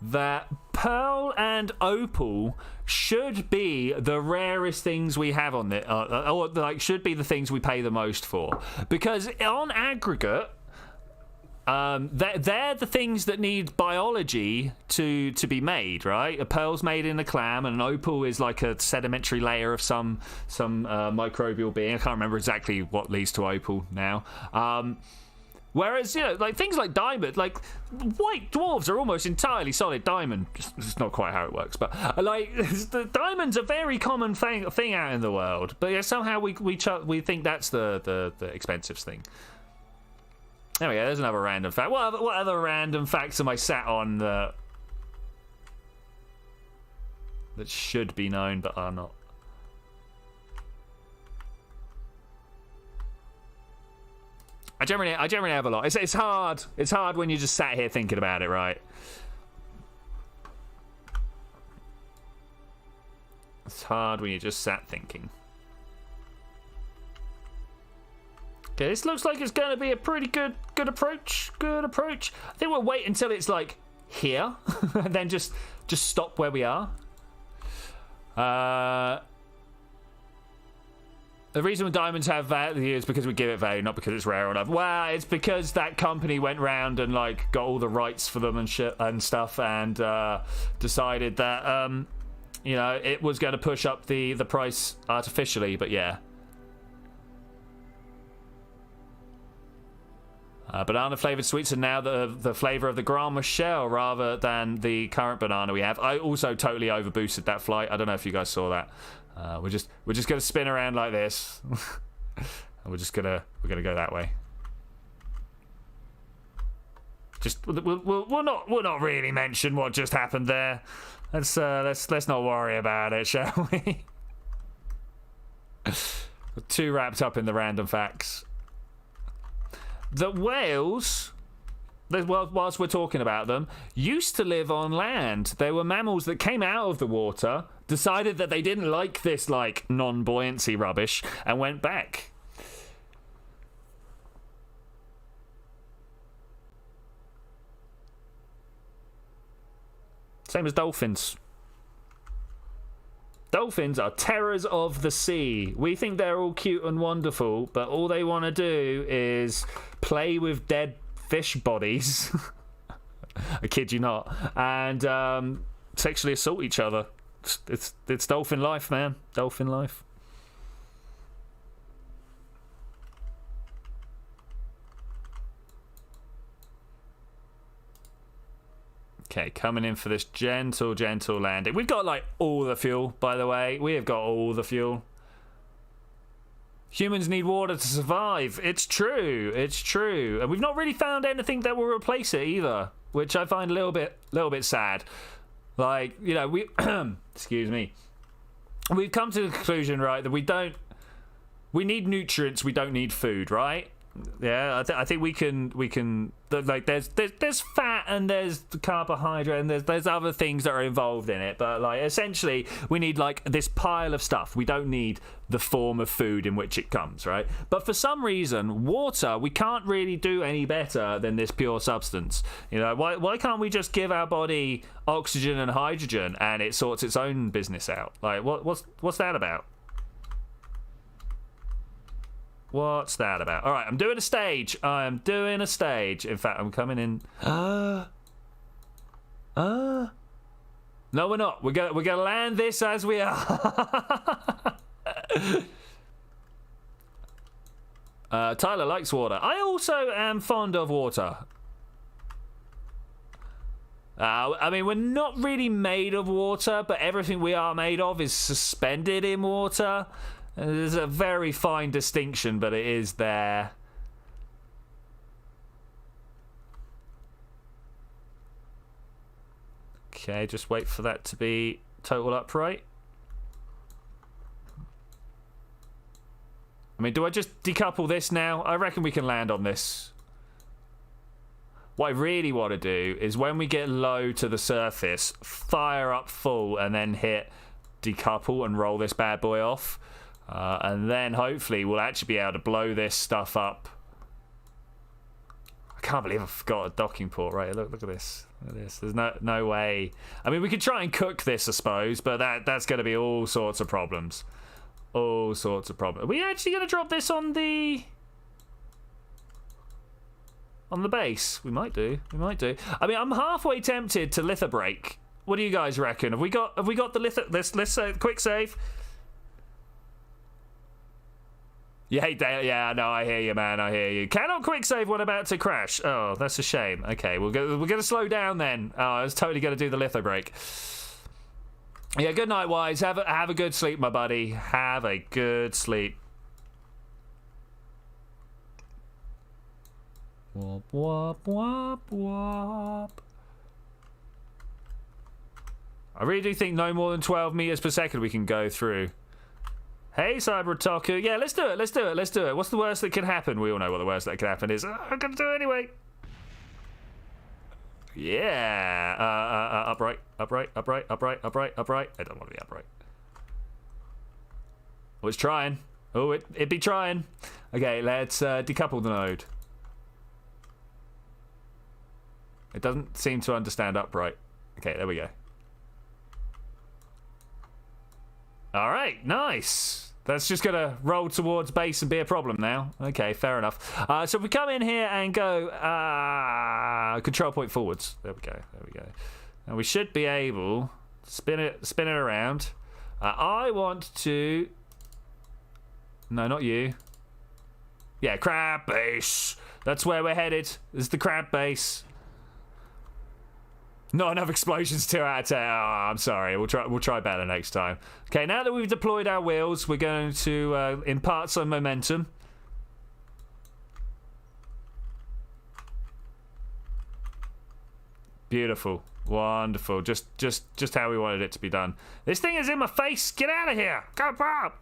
S1: That pearl and opal should be the rarest things we have on it, or like should be the things we pay the most for, because on aggregate, they're the things that need biology to be made, right? A pearl's made in a clam, and an opal is like a sedimentary layer of some microbial being. I can't remember exactly what leads to opal now. Whereas, you know, like things like diamond, like white dwarves are almost entirely solid diamond. It's not quite how it works, but like the diamond's a very common thing out in the world. But yeah, somehow we think that's the expensive thing. There we go. There's another random fact. What other random facts am I sat on that should be known but are not? I generally have a lot. It's hard. It's hard when you just sat here thinking about it, right? It's hard when you just sat thinking. Okay, this looks like it's going to be a pretty good approach. Good approach. I think we'll wait until it's like here, and then just stop where we are. The reason diamonds have value is because we give it value, not because it's rare enough. Well, it's because that company went round and like got all the rights for them and shit and stuff, and decided that you know, it was going to push up the price artificially. But yeah, banana flavored sweets are now the flavor of the Grand Michel rather than the current banana we have. I also totally overboosted that flight. I don't know if you guys saw that. We're just gonna spin around like this, and we're gonna go that way. Just we'll not really mention what just happened there. Let's not worry about it, shall we? We're too wrapped up in the random facts. The whales, whilst we're talking about them, used to live on land. They were mammals that came out of the water, decided that they didn't like this like non-buoyancy rubbish, and went back. Same as dolphins. Dolphins are terrors of the sea. We think they're all cute and wonderful, but all they want to do is play with dead fish bodies. I kid you not. And sexually assault each other. It's dolphin life, man. Dolphin life. Okay, coming in for this gentle landing. We've got like all the fuel, by the way. We have got all the fuel. Humans need water to survive. It's true. It's true. And we've not really found anything that will replace it either, which I find a little bit sad. Like, you know, we excuse me. We've come to the conclusion, right, that we need nutrients, we don't need food, right? Yeah, I think we can like there's fat and there's carbohydrate and there's other things that are involved in it, but like essentially we need like this pile of stuff. We don't need the form of food in which it comes, right? But for some reason, water, we can't really do any better than this pure substance. You know, why can't we just give our body oxygen and hydrogen and it sorts its own business out? Like what's that about? What's that about? All right, I'm doing a stage. I am doing a stage. In fact, I'm coming in. No, we're not. We're gonna land this as we are. Tyler likes water. I also am fond of water. I mean, we're not really made of water, but everything we are made of is suspended in water. There's a very fine distinction, but it is there. Okay, just wait for that to be total upright. I mean, do I just decouple this now? I reckon we can land on this. What I really want to do is when we get low to the surface, fire up full and then hit decouple and roll this bad boy off. And then hopefully we'll actually be able to blow this stuff up. I can't believe I forgot a docking port. Right, look at this. Look at this. There's no way. I mean, we could try and cook this, I suppose, but that's going to be all sorts of problems. All sorts of problems. Are we actually going to drop this on the base? We might do. We might do. I mean, I'm halfway tempted to litho break. What do you guys reckon? Have we got the litho? Let's quick save. You hate that? Yeah, no, I hear you, man. I hear you. Cannot quick save when about to crash. Oh, that's a shame. Okay, we're gonna slow down then. Oh, I was totally gonna do the litho break. Yeah, good night, Wise. Have a good sleep, my buddy. Have a good sleep. Wop wop wop wop. I really do think no more than 12 meters per second we can go through. Hey, Cyber Otaku. Yeah, let's do it. Let's do it. Let's do it. What's the worst that can happen? We all know what the worst that can happen is. I'm going to do it anyway. Yeah. Upright. Upright. Upright. Upright. Upright. Upright. I don't want to be upright. Oh, it's trying. Oh, it'd be trying. Okay, let's decouple the node. It doesn't seem to understand upright. Okay, there we go. All right, nice. That's just going to roll towards base and be a problem now. Okay, fair enough. So if we come in here and go control point forwards. There we go. There we go. And we should be able to spin it around. I want to... No, not you. Yeah, crab base. That's where we're headed. This is the crab base. Not enough explosions, 2 out of 10. Oh, I'm sorry. We'll try better next time. Okay, now that we've deployed our wheels, we're going to impart some momentum. Beautiful. Wonderful. Just how we wanted it to be done. This thing is in my face. Get out of here. Go, Bob.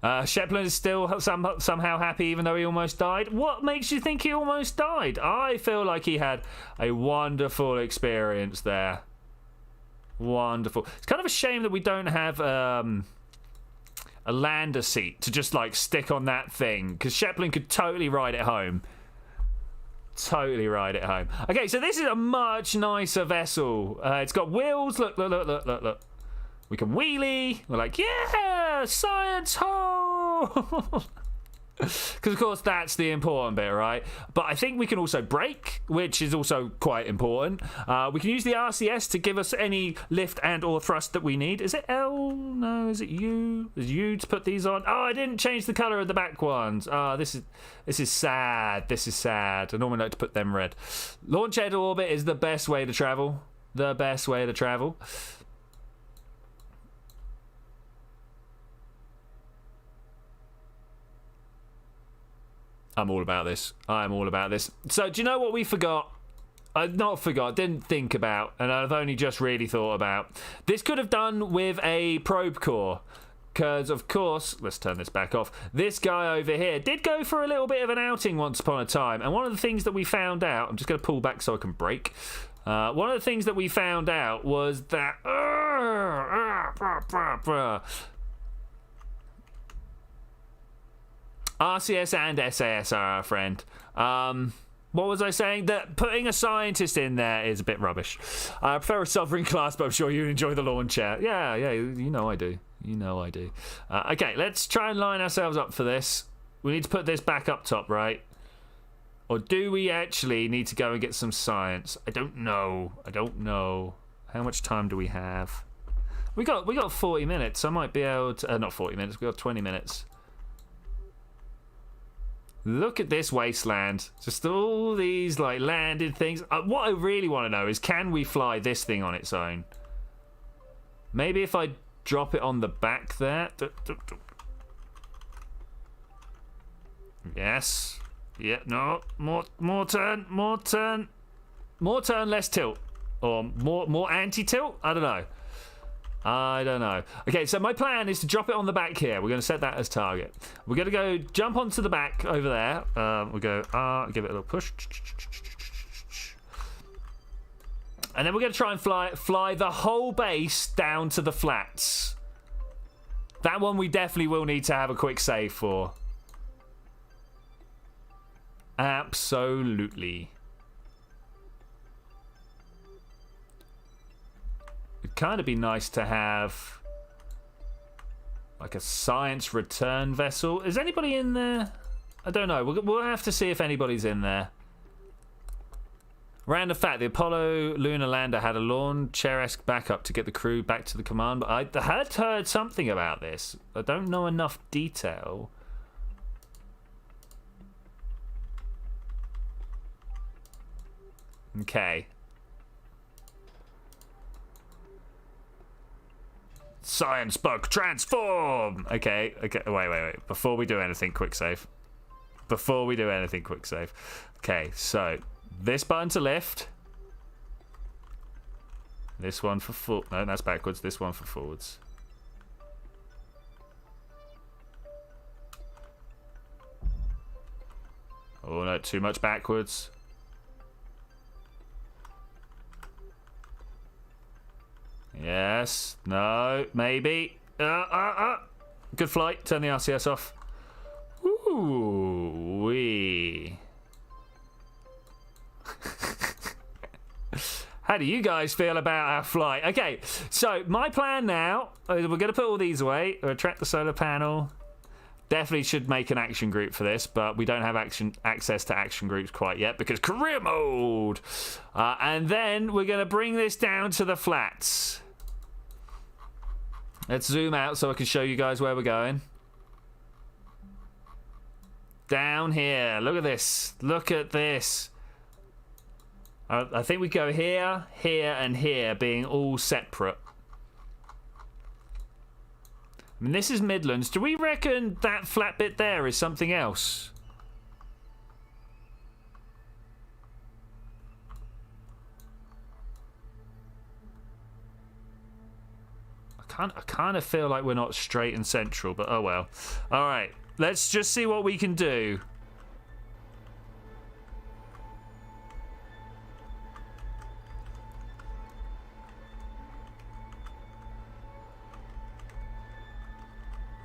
S1: Shepland is still somehow happy even though he almost died. What makes you think he almost died? I feel like he had a wonderful experience there. Wonderful. It's kind of a shame that we don't have a lander seat to just like stick on that thing, because Shepland could totally ride it home. Totally ride it home. Okay, so this is a much nicer vessel. It's got wheels. Look. We can wheelie. We're like, yeah, science, ho! Because, of course, that's the important bit, right? But I think we can also brake, which is also quite important. We can use the RCS to give us any lift and or thrust that we need. Is it L? No, is it U? Is U to put these on? Oh, I didn't change the colour of the back ones. Oh, this is sad. This is sad. I normally like to put them red. Launch head orbit is the best way to travel. The best way to travel. I'm all about this. I'm all about this. So, do you know what we forgot? Didn't think about, and I've only just really thought about. This could have done with a probe core. Because, of course, let's turn this back off. This guy over here did go for a little bit of an outing once upon a time. And one of the things that we found out, I'm just going to pull back so I can brake. One of the things that we found out was that... RCS and SAS are our friend. What was I saying? That putting a scientist in there is a bit rubbish. I prefer a sovereign class, but I'm sure you enjoy the launcher. Yeah, you know I do. You know I do. Okay, let's try and line ourselves up for this. We need to put this back up top, right? Or do we actually need to go and get some science? I don't know. I don't know. How much time do we have? We got 40 minutes. I might be able to... not 40 minutes. We got 20 minutes. Look at this wasteland. Just all these like landed things. What I really want to know is, can we fly this thing on its own? Maybe if I drop it on the back there. Yes. Yeah, no. More turn. More turn. More turn, less tilt. Or more anti-tilt? I don't know. I don't know. Okay, so my plan is to drop it on the back here. We're going to set that as target. We're going to go jump onto the back over there. We'll go give it a little push. And then we're going to try and fly the whole base down to the flats. That one we definitely will need to have a quick save for. Absolutely. It'd kind of be nice to have like a science return vessel. Is anybody in there? I don't know. We'll have to see if anybody's in there. Random fact, the Apollo lunar lander had a launcher-esque backup to get the crew back to the command, but I had heard something about this. I don't know enough detail. Okay. Science bug transform. Okay. Wait. Before we do anything, quick save. Okay, so this button to lift. This one for full. No, that's backwards. This one for forwards. Oh no, too much backwards. Yes. No. Maybe. Good flight. Turn the RCS off. Ooh wee. How do you guys feel about our flight? Okay, so my plan now is we're going to put all these away. Retract the solar panel. Definitely should make an action group for this, but we don't have access to action groups quite yet because career mode. And then we're going to bring this down to the flats. Let's zoom out so I can show you guys where we're going. Down here. Look at this. Look at this. I think we go here, here, and here being all separate. I mean, this is Midlands. Do we reckon that flat bit there is something else? I kind of feel like we're not straight and central, but oh well. All right, let's just see what we can do.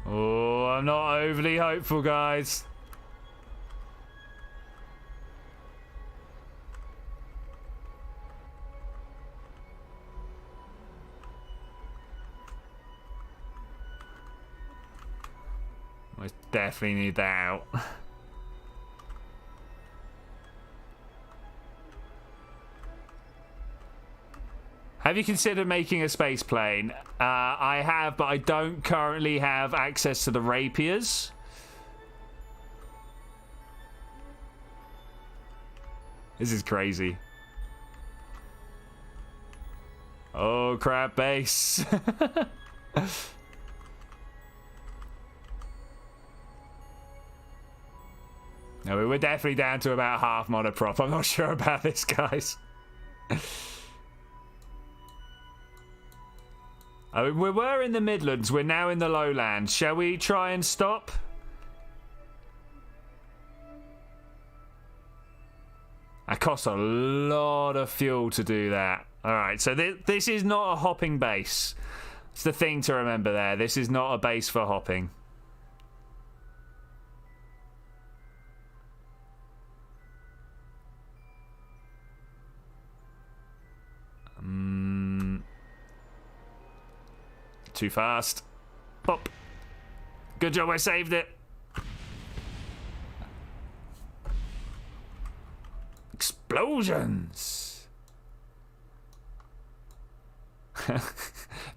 S1: Oh, I'm not overly hopeful, guys. I definitely need that out. Have you considered making a space plane? I have, but I don't currently have access to the rapiers. This is crazy. Oh, crap base. No, we're definitely down to about half monoprop. I'm not sure about this, guys. I mean, we were in the Midlands. We're now in the lowlands. Shall we try and stop? That costs a lot of fuel to do that. All right, so this is not a hopping base. It's the thing to remember there. This is not a base for hopping. Too fast. Pop. Good job I saved it. Explosions.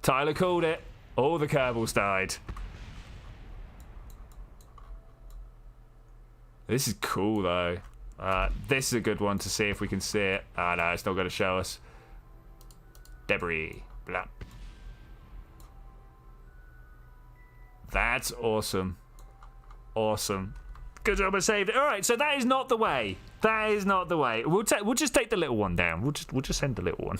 S1: Tyler called it. All the Kerbals died. This is cool though. This is a good one to see if we can see it. Ah, no, it's not going to show us. Debris. Blah. That's awesome. Awesome. Good job I saved it. All right, so that is not the way. That is not the way. We'll just take the little one down. We'll just send the little one.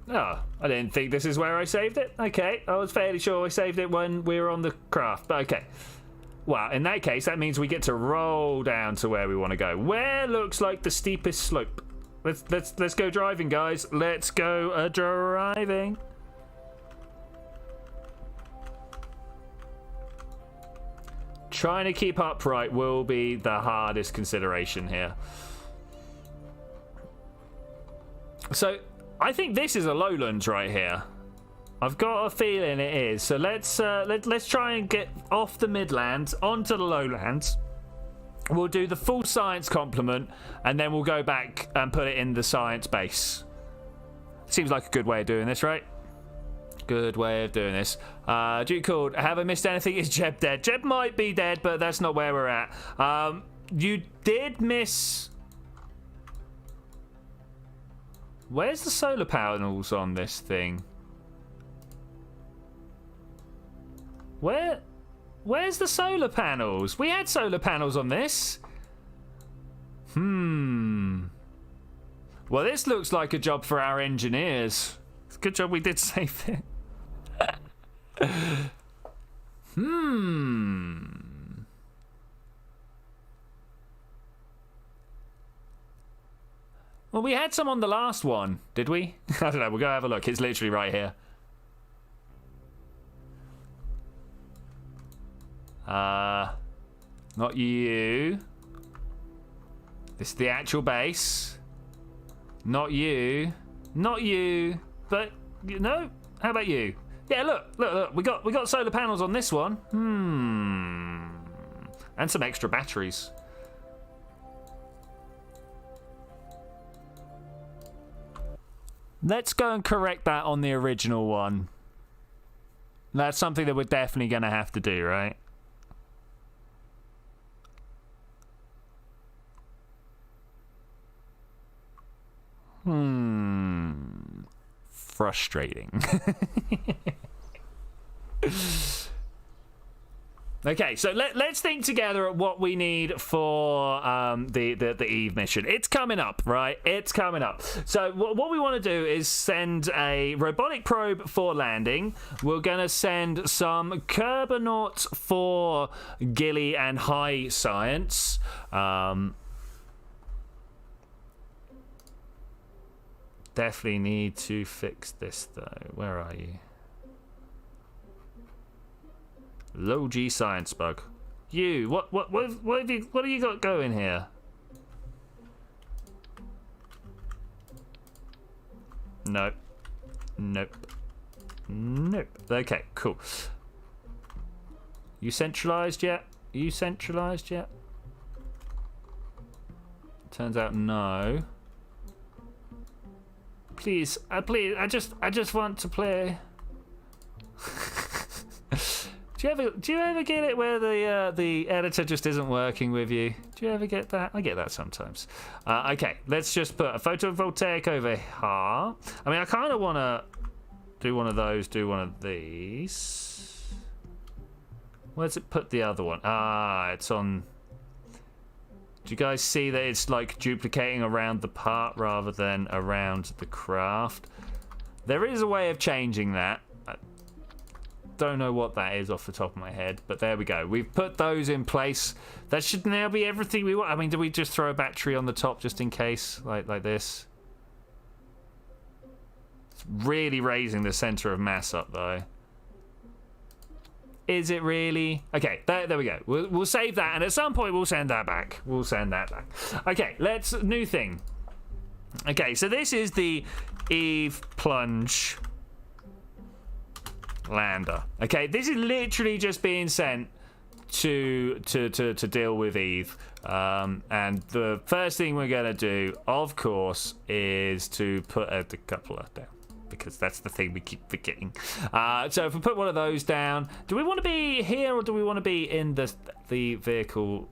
S1: Oh, I didn't think this is where I saved it. Okay, I was fairly sure I saved it when we were on the craft, but okay. Well, in that case, that means we get to roll down to where we want to go. Where looks like the steepest slope? Let's go driving, guys. Let's go driving. Trying to keep upright will be the hardest consideration here. So, I think this is a lowlands right here. I've got a feeling it is. So let's try and get off the Midlands onto the lowlands. We'll do the full science complement, and then we'll go back and put it in the science base. Seems like a good way of doing this, right? Good way of doing this. Duke called. Have I missed anything? Is Jeb dead? Jeb might be dead, but that's not where we're at. You did miss. Where's the solar panels on this thing? Where's the solar panels? We had solar panels on this. Well, this looks like a job for our engineers. It's a good job we did save it. Well, we had some on the last one, did we? I don't know, we'll go have a look. It's literally right here. Not you. This is the actual base. Not you. Not you. But, you know, how about you? Yeah, look. We got solar panels on this one. And some extra batteries. Let's go and correct that on the original one. That's something that we're definitely going to have to do, right? Frustrating. Okay, so let's think together at what we need for the Eve mission. It's coming up, right? It's coming up. So what we want to do is send a robotic probe for landing. We're going to send some Kerbonauts for Gilly and high science. Definitely need to fix this, though. Where are you? Low G science bug. You, what have you got going here? Nope. Okay, cool. You centralized yet? Turns out no. Please, I just want to play. Do you ever get it where the editor just isn't working with you? Do you ever get that? I get that sometimes. Okay, let's just put a photovoltaic over here. I mean, I kind of want to Do one of those, do one of these. Where's it put the other one? Ah, it's on... Do you guys see that it's like duplicating around the part rather than around the craft? There is a way of changing that. I don't know what that is off the top of my head, but there we go. We've put those in place. That should now be everything we want. I mean, do we just throw a battery on the top just in case? Like this? It's really raising the center of mass up, though. Is it really? Okay, there we go. We'll save that, and at some point we'll send that back. We'll send that back. Okay, new thing. Okay, so this is the Eve Plunge lander. Okay, this is literally just being sent to deal with Eve. And the first thing we're gonna do, of course, is to put a decoupler down, because that's the thing we keep forgetting. So if we put one of those down, do we want to be here or do we want to be in the vehicle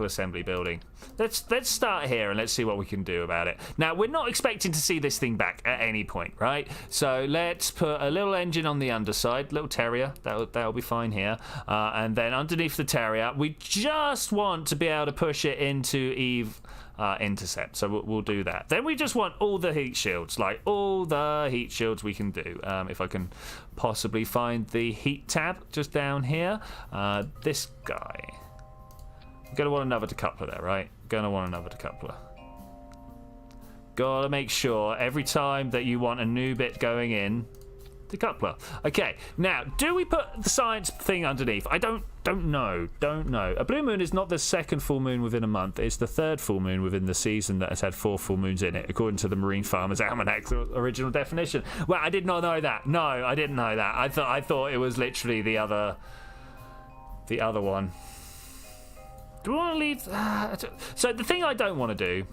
S1: assembly building? Let's start here and let's see what we can do about it. Now, we're not expecting to see this thing back at any point, right? So let's put a little engine on the underside, little Terrier, that'll be fine here. And then underneath the Terrier, we just want to be able to push it into Eve intercept, so we'll do that. Then we just want all the heat shields, like all the heat shields we can do. If I can possibly find the heat tab just down here. This guy. I'm gonna want another decoupler there, right? Gonna want another decoupler. Gotta make sure every time that you want a new bit going in, decoupler. Okay, now, do we put the science thing underneath? I don't know. A blue moon is not the second full moon within a month. It's the third full moon within the season that has had 4 full moons in it, according to the Marine Farmer's Almanac's original definition. Well, I did not know that. No, I didn't know that. I thought it was literally the other one. Do we want to leave? So the thing I don't want to do,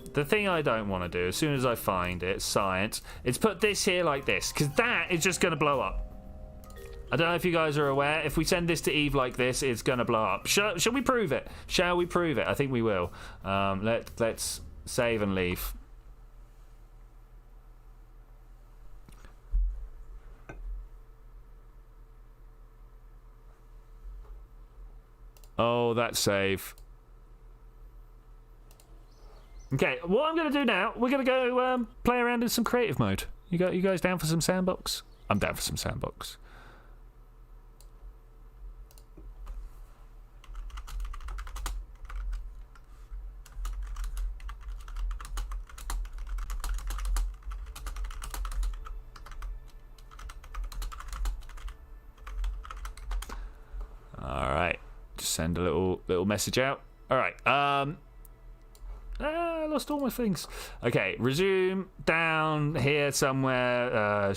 S1: as soon as I find it, science, is put this here like this, because that is just going to blow up. I don't know if you guys are aware. If we send this to Eve like this, it's going to blow up. Shall we prove it? Shall we prove it? I think we will. Let's save and leave. Oh, that save. Okay, what I'm going to do now, we're going to go play around in some creative mode. You guys down for some sandbox? I'm down for some sandbox. All right, just send a little message out. All right, I lost all my things. Okay, resume down here somewhere. I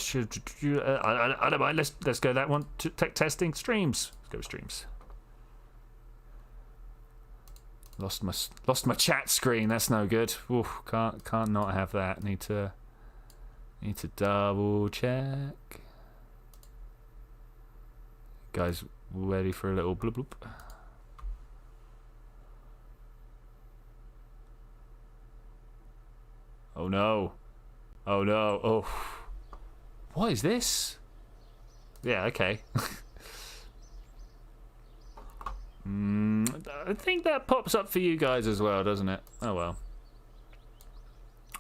S1: don't mind. Let's go that one. Testing streams. Let's go with streams. Lost my chat screen. That's no good. Oof, can't not have that. Need to double check. Guys, ready for a little bloop bloop? Oh no. Oh no. Oh. What is this? Yeah, okay. I think that pops up for you guys as well, doesn't it? Oh well.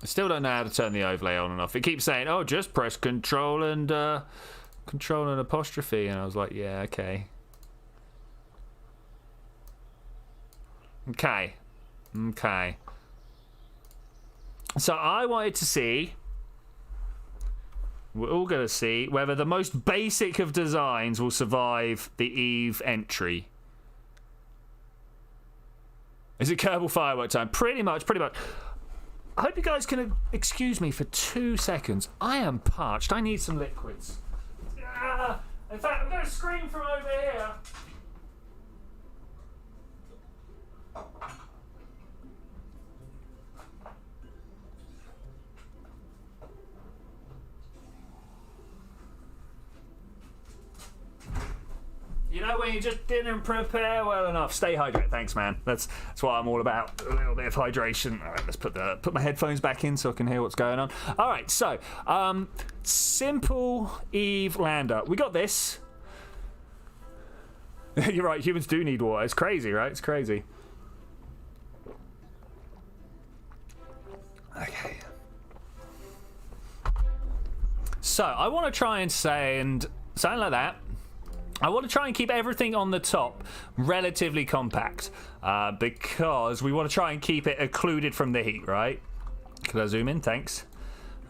S1: I still don't know how to turn the overlay on and off. It keeps saying, oh, just press control and apostrophe. And I was like, yeah, okay. Okay. So I wanted to see, we're all going to see, whether the most basic of designs will survive the Eve entry. Is it Kerbal firework time? Pretty much. I hope you guys can excuse me for 2 seconds. I am parched. I need some liquids. In fact, I'm going to scream from over here. You know when you just didn't prepare well enough. Stay hydrated. Thanks, man. That's what I'm all about. A little bit of hydration. All right, let's put my headphones back in so I can hear what's going on. All right, so simple Eve lander. We got this. You're right. Humans do need water. It's crazy, right? It's crazy. Okay. So I want to try and send something like that. I want to try and keep everything on the top relatively compact because we want to try and keep it occluded from the heat, right? Could I zoom in? Thanks.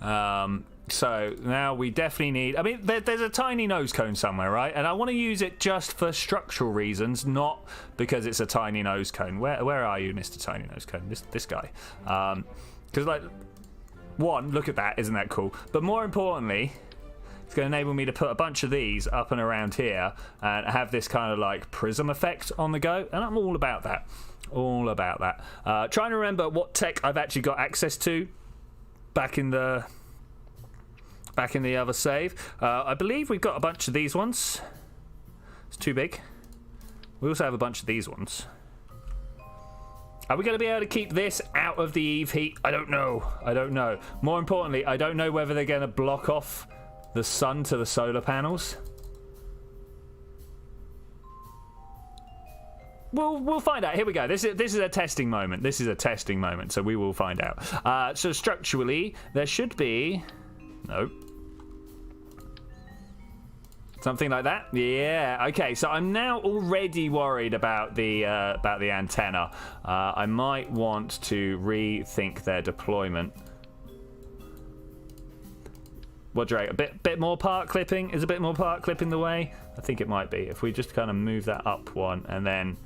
S1: So now we definitely need... I mean, there's a tiny nose cone somewhere, right? And I want to use it just for structural reasons, not because it's a tiny nose cone. Where are you, Mr. Tiny Nose Cone? This guy. Because, like, one, look at that. Isn't that cool? But more importantly... It's going to enable me to put a bunch of these up and around here and have this kind of like prism effect on the go, and I'm all about that. All about that. Trying to remember what tech I've actually got access to back in the other save. I believe we've got a bunch of these ones. It's too big. We also have a bunch of these ones. Are we going to be able to keep this out of the Eve heat? I don't know. I don't know. More importantly, I don't know whether they're going to block off the sun to the solar panels. We'll find out. Here we go. This is a testing moment. This is a testing moment, so we will find out. So structurally, there should be... Nope. Something like that? Yeah. Okay, so I'm now already worried about the antenna. I might want to rethink their deployment. What do you rate? A bit more part clipping? Is a bit more part clipping the way? I think it might be. If we just kind of move that up one and then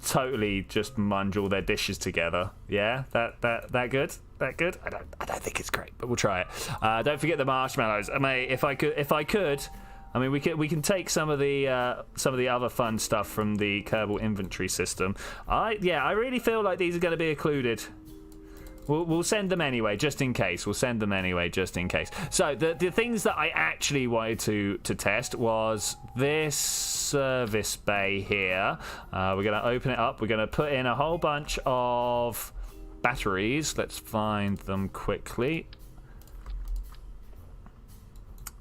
S1: totally just munge all their dishes together. Yeah, that good? That good? I don't think it's great, but we'll try it. Don't forget the marshmallows. I mean, if I could, I mean, we can take some of the other fun stuff from the Kerbal inventory system. I really feel like these are going to be occluded. We'll send them anyway, just in case. We'll send them anyway, just in case. So the things that I actually wanted to test was this service bay here. We're going to open it up. We're going to put in a whole bunch of batteries. Let's find them quickly.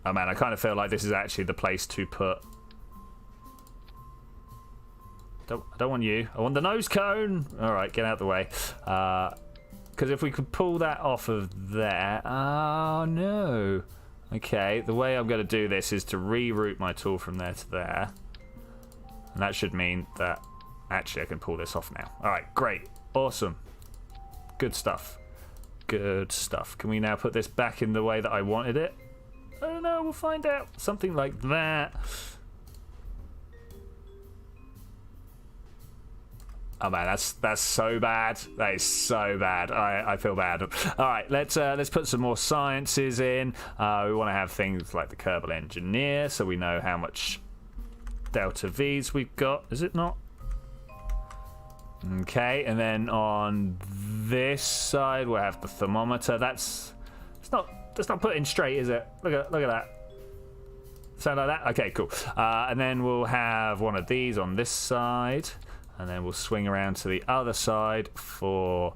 S1: Oh man, I kind of feel like this is actually the place to put... I don't want you. I want the nose cone. All right, get out of the way. Because if we could pull that off of there... Oh, no. Okay, the way I'm going to do this is to reroute my tool from there to there. And that should mean that... Actually, I can pull this off now. All right, great. Awesome. Good stuff. Good stuff. Can we now put this back in the way that I wanted it? I don't know. We'll find out. Something like that. Oh man, that's so bad. That is so bad. I feel bad. All right, let's put some more sciences in. We want to have things like the Kerbal engineer, so we know how much delta V's we've got. Is it not? Okay, and then on this side we'll have the thermometer. That's not put in straight, is it? Look at that. Sound like that? Okay, cool. And then we'll have one of these on this side. And then we'll swing around to the other side for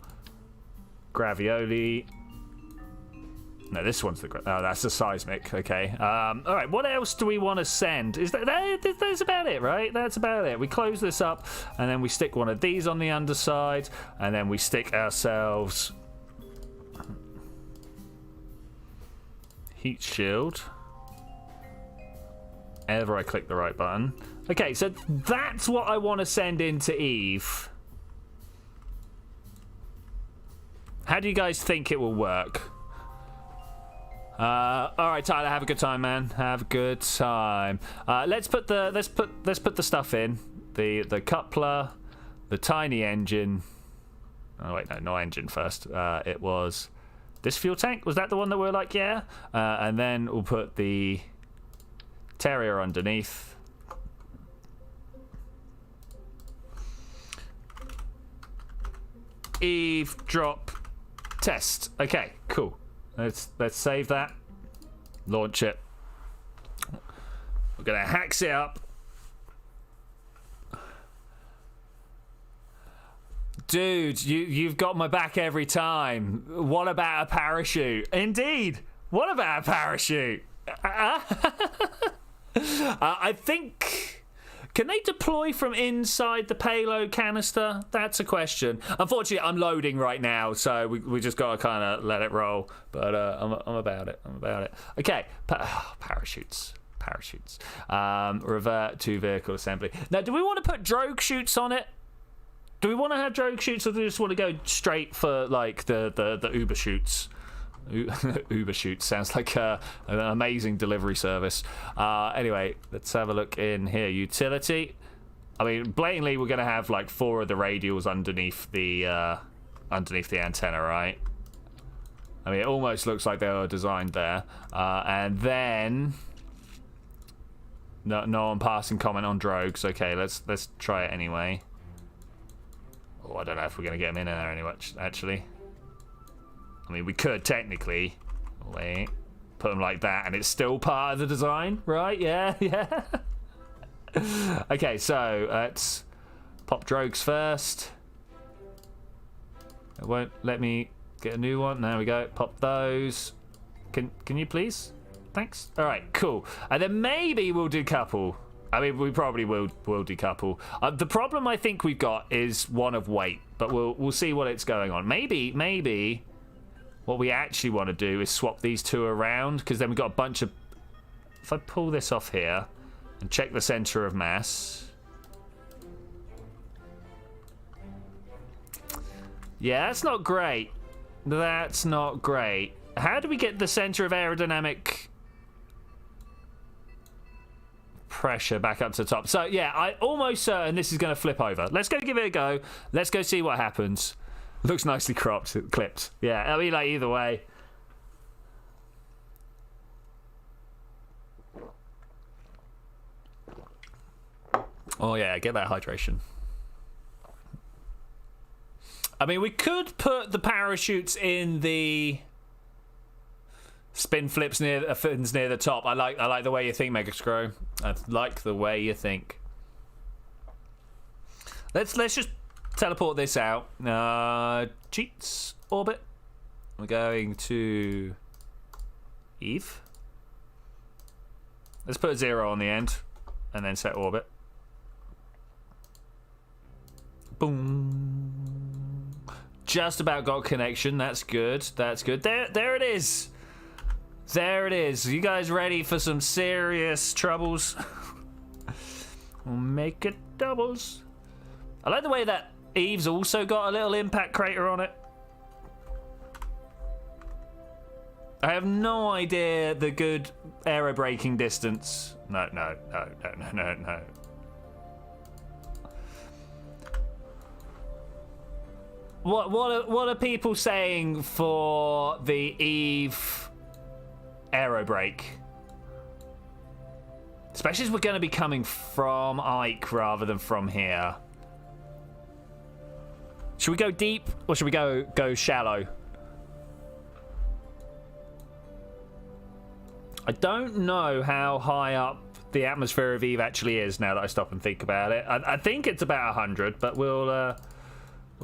S1: gravioli. No, this one's the... Oh, that's the seismic. Okay. All right, what else do we want to send? That's about it, right? That's about it. We close this up, and then we stick one of these on the underside, and then we stick ourselves... heat shield. Ever I click the right button. Okay, so that's what I want to send into Eve. How do you guys think it will work? All right, Tyler, have a good time, man. Have a good time. Let's put the stuff in. The coupler, the tiny engine. Oh wait, no, not engine first. It was this fuel tank. Was that the one that we're like, yeah? And then we'll put the Terrier underneath. Eve drop test. Okay, cool. Let's save that. Launch it. We're gonna hax it up. Dude, you've got my back every time. What about a parachute? Indeed. What about a parachute? I think... Can they deploy from inside the payload canister? That's a question. Unfortunately, I'm loading right now, so we just got to kind of let it roll. But I'm about it. I'm about it. Okay, parachutes. Revert to vehicle assembly. Now, do we want to put drogue chutes on it? Do we want to have drogue chutes, or do we just want to go straight for like the Uber chutes? Uber Shoot sounds like an amazing delivery service. Anyway, let's have a look in here. Utility. I mean, blatantly, we're going to have like 4 of the radials underneath the antenna, right? I mean, it almost looks like they were designed there. And then no one passing comment on drogues. Okay, let's try it anyway. Oh, I don't know if we're going to get them in there anyway. Actually. I mean, we could technically, wait, put them like that, and it's still part of the design, right? Yeah. Okay, so let's pop drogues first. It won't let me get a new one. There we go. Pop those. Can you please? Thanks. All right, cool. And then maybe we'll decouple. I mean, we probably will decouple. The problem I think we've got is one of weight, but we'll see what it's going on. Maybe. What we actually want to do is swap these 2 around, because then we've got a bunch of... If I pull this off here and check the center of mass... Yeah, that's not great. That's not great. How do we get the center of aerodynamic pressure back up to the top? So, yeah, I'm almost certain this is going to flip over. Let's go give it a go. Let's go see what happens. Looks nicely clipped. Yeah, I mean, like, either way. Oh, yeah, get that hydration. I mean, we could put the parachutes in the spin flips near the top. I like the way you think, Megascrow. I like the way you think. Let's just teleport this out. Cheats orbit. We're going to Eve. Let's put a 0 on the end and then set orbit. Boom. Just about got connection. That's good. There it is. There it is. You guys ready for some serious troubles? We'll make it doubles. I like the way that Eve's also got a little impact crater on it. I have no idea the good aero braking distance. No. What are people saying for the Eve aero brake? Especially as we're going to be coming from Ike rather than from here. Should we go deep or should we go shallow? I don't know how high up the atmosphere of Eve actually is now that I stop and think about it. I think it's about 100, but we'll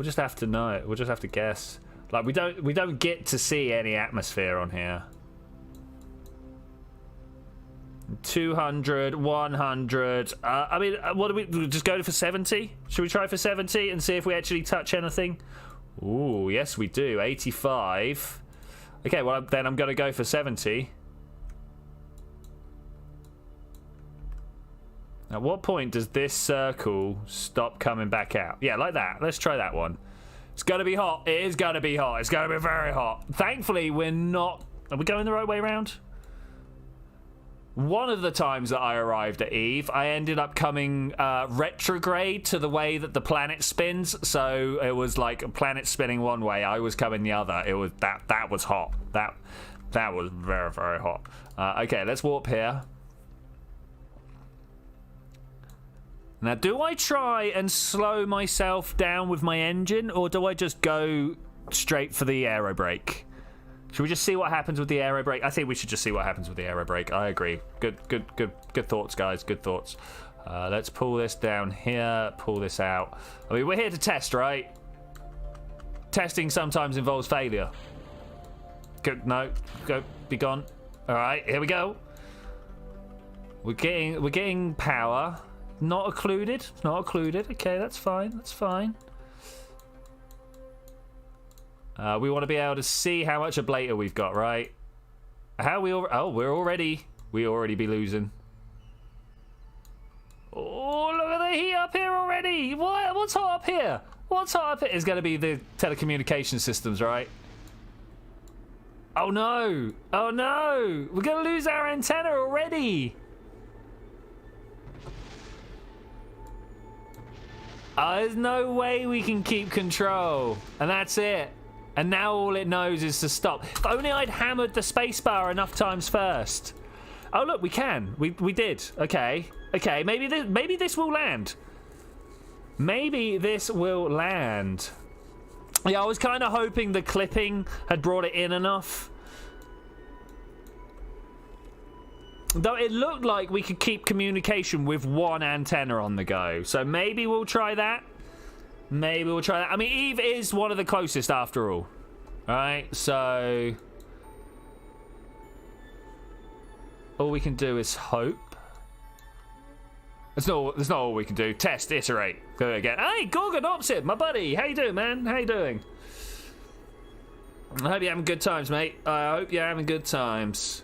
S1: just have to know. We'll just have to guess. Like we don't get to see any atmosphere on here. 200, 100. I mean, what do we just go for 70? Should we try for 70 and see if we actually touch anything? Ooh, yes we do. 85. Okay, well then I'm going to go for 70. At what point does this circle stop coming back out? Yeah, like that. Let's try that one. It's going to be hot. It is going to be hot. It's going to be very hot. Thankfully, we're not... Are we going the right way around? One of the times that I arrived at Eve, I ended up coming retrograde to the way that the planet spins. So it was like a planet spinning one way. I was coming the other. It was that was hot. That was very, very hot. Okay, let's warp here. Now, do I try and slow myself down with my engine, or do I just go straight for the aero brake? Should we just see what happens with the aero brake? I think we should just see what happens with the aero brake. I agree. Good thoughts, guys. Good thoughts. Let's pull this down here. Pull this out. I mean, we're here to test, right? testing sometimes involves failure. No, go, be gone. All right, here we go. We're getting power. Not occluded. Not occluded. Okay, that's fine. That's fine. We want to be able to see how much ablator we've got, right? How we? Oh, we already be losing. Oh, look at the heat up here already. What's hot up here? What's hot up here? It's going to be the telecommunication systems, right? Oh no! Oh no! We're going to lose our antenna already. There's no way we can keep control. And that's it. And now all it knows is to stop. If only I'd hammered the spacebar enough times first. Oh, look, we can. We did. Okay. Okay, maybe this will land. Maybe this will land. Yeah, I was kind of hoping the clipping had brought it in enough. Though it looked like we could keep communication with one antenna on the go. So maybe we'll try that. Maybe we'll try that. I mean, Eve is one of the closest after all. Right? So all we can do is hope. That's not all we can do. Test, iterate. Go again. Hey, Gorgon Opposite, my buddy. How you doing, man? How you doing? I hope you're having good times, mate. I hope you're having good times.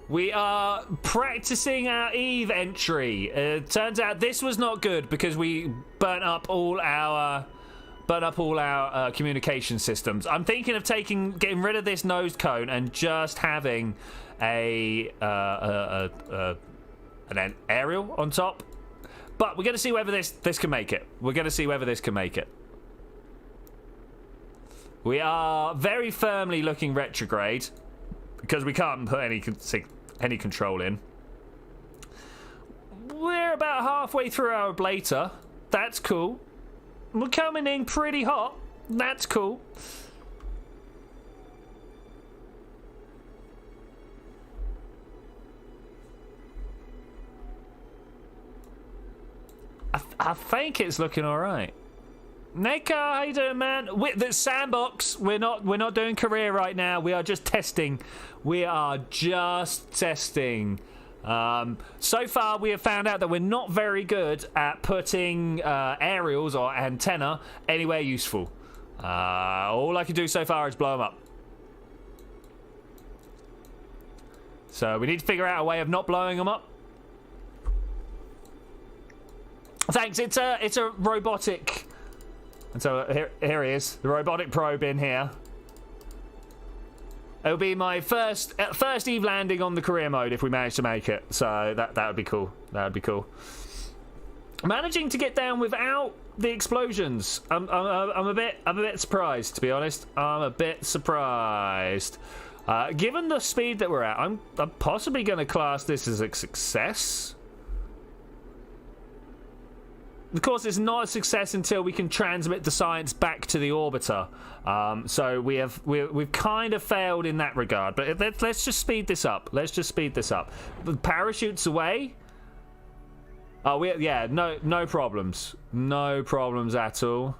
S1: We are practicing our Eve entry. Turns out this was not good because we burnt up all our communication systems. I'm thinking of getting rid of this nose cone and just having an aerial on top. But we're going to see whether this can make it. We're going to see whether this can make it. We are very firmly looking retrograde because we can't put any control in. We're about halfway through our ablator. That's cool. We're coming in pretty hot. That's cool. I think it's looking all right. Neko, how you doing, man? The sandbox. We're not doing career right now. We are just testing. We are just testing. So far, we have found out that we're not very good at putting aerials or antenna anywhere useful. All I can do so far is blow them up. So we need to figure out a way of not blowing them up. Thanks. It's a robotic. And so here he is, the robotic probe in here. It'll be my first Eve landing on the career mode if we manage to make it. So that would be cool. That would be cool. Managing to get down without the explosions. I'm a bit surprised, to be honest. I'm a bit surprised. Given the speed that we're at, I'm possibly going to class this as a success. Of course, it's not a success until we can transmit the science back to the orbiter. So we've kind of failed in that regard. But let's just speed this up. Let's just speed this up. The parachute's away. Oh, no problems. No problems at all.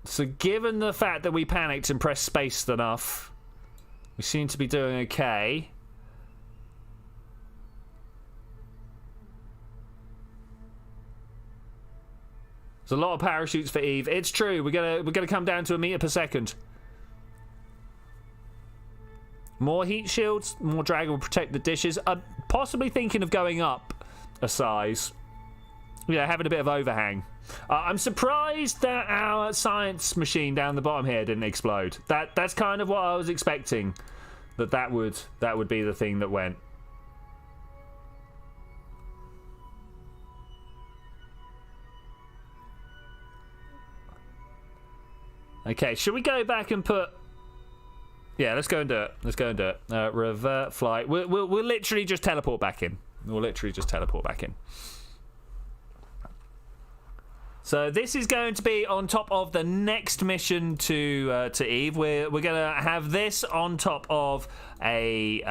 S1: So given the fact that we panicked and pressed space enough, we seem to be doing okay. There's a lot of parachutes for Eve. It's true. We're gonna come down to 1 meter per second. More heat shields. More drag will protect the dishes. I'm possibly thinking of going up a size. Yeah, having a bit of overhang. I'm surprised that our science machine down the bottom here didn't explode. That's kind of what I was expecting. That would be the thing that went. Okay, should we go back and put... Yeah, let's go and do it. Let's go and do it. Revert flight. We'll literally just teleport back in. We'll literally just teleport back in. So this is going to be on top of the next mission to Eve. We're going to have this on top of a...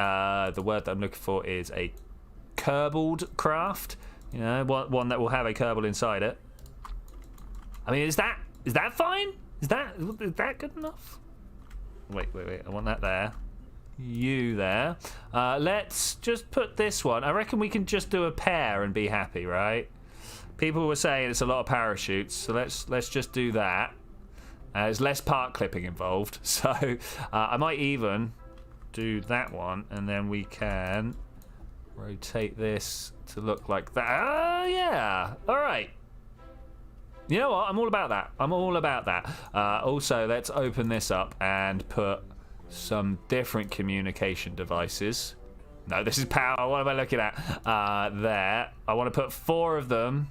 S1: the word that I'm looking for is a Kerbaled craft. You know, one that will have a Kerbal inside it. I mean, is that fine? Is that good enough? Wait. I want that there. You there. Let's just put this one. I reckon we can just do a pair and be happy, right? People were saying it's a lot of parachutes, so let's just do that. There's less part clipping involved, so I might even do that one, and then we can rotate this to look like that. Yeah. All right. You know what? I'm all about that. I'm all about that. Also, let's open this up and put some different communication devices. No, this is power. What am I looking at? There. I want to put 4 of them.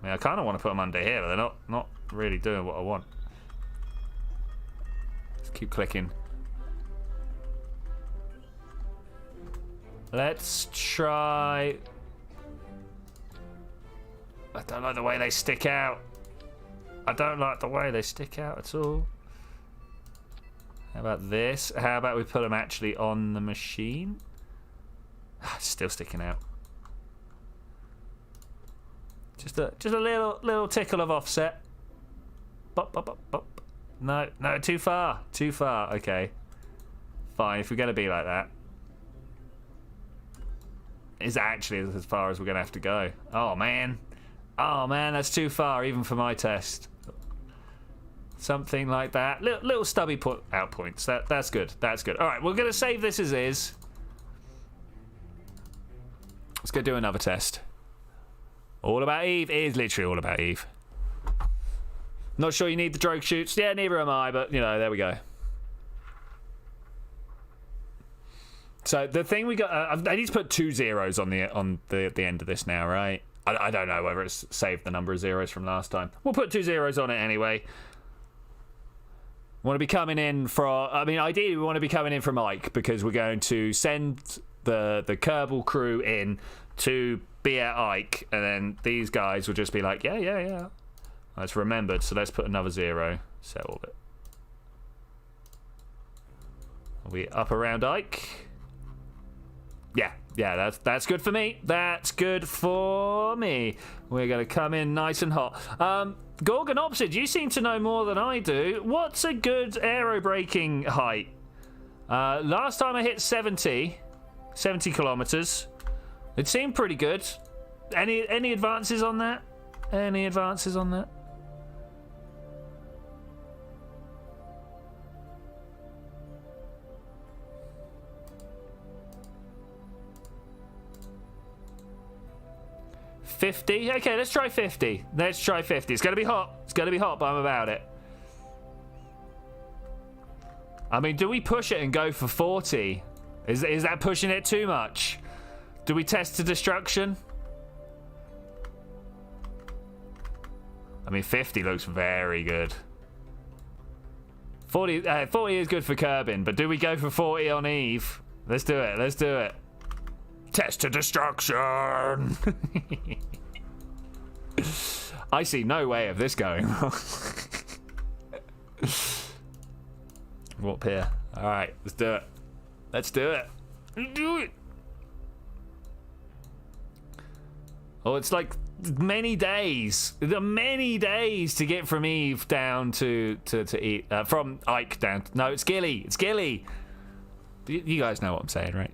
S1: I mean, I kind of want to put them under here, but they're not really doing what I want. Let's keep clicking. Let's try... I don't like the way they stick out. I don't like the way they stick out at all. How about this? How about we put them actually on the machine? Still sticking out. Just a little tickle of offset. Bop, bop, bop, bop. No, too far. Too far. Okay. Fine, if we're going to be like that. It's actually as far as we're going to have to go. Oh, man. Oh, man, that's too far, even for my test. Something like that. Little stubby out points. That's good. That's good. All right, we're going to save this as is. Let's go do another test. All about Eve. It is literally all about Eve. Not sure you need the drogue shoots. Yeah, neither am I, but, you know, there we go. So the thing we got... I need to put 2 zeros on the end of this now, right? I don't know whether it's saved the number of zeros from last time. We'll put 2 zeros on it anyway. Want to be coming in from... I mean, ideally, we want to be coming in from Ike because we're going to send the Kerbal crew in to be at Ike, and then these guys will just be like, yeah. That's remembered, so let's put another 0. Set orbit. Are we up around Ike? Yeah, that's good for me. That's good for me. We're going to come in nice and hot. Gorgon Opposite, you seem to know more than I do. What's a good aero braking height? Last time I hit 70 kilometers. It seemed pretty good. Any advances on that? Any advances on that? $50? Okay, let's try 50. Let's try 50. It's going to be hot. It's going to be hot, but I'm about it. I mean, do we push it and go for 40? Is that pushing it too much? Do we test to destruction? I mean, 50 looks very good. 40 is good for Kerbin, but do we go for 40 on Eve? Let's do it. Let's do it. Test to destruction. I see no way of this going wrong. Warp here. All right, let's do it. Let's do it. Let's do it. Oh, it's like many days. There are many days to get from Eve down to Eve. From Ike down. No, it's Gilly. It's Gilly. You guys know what I'm saying, right?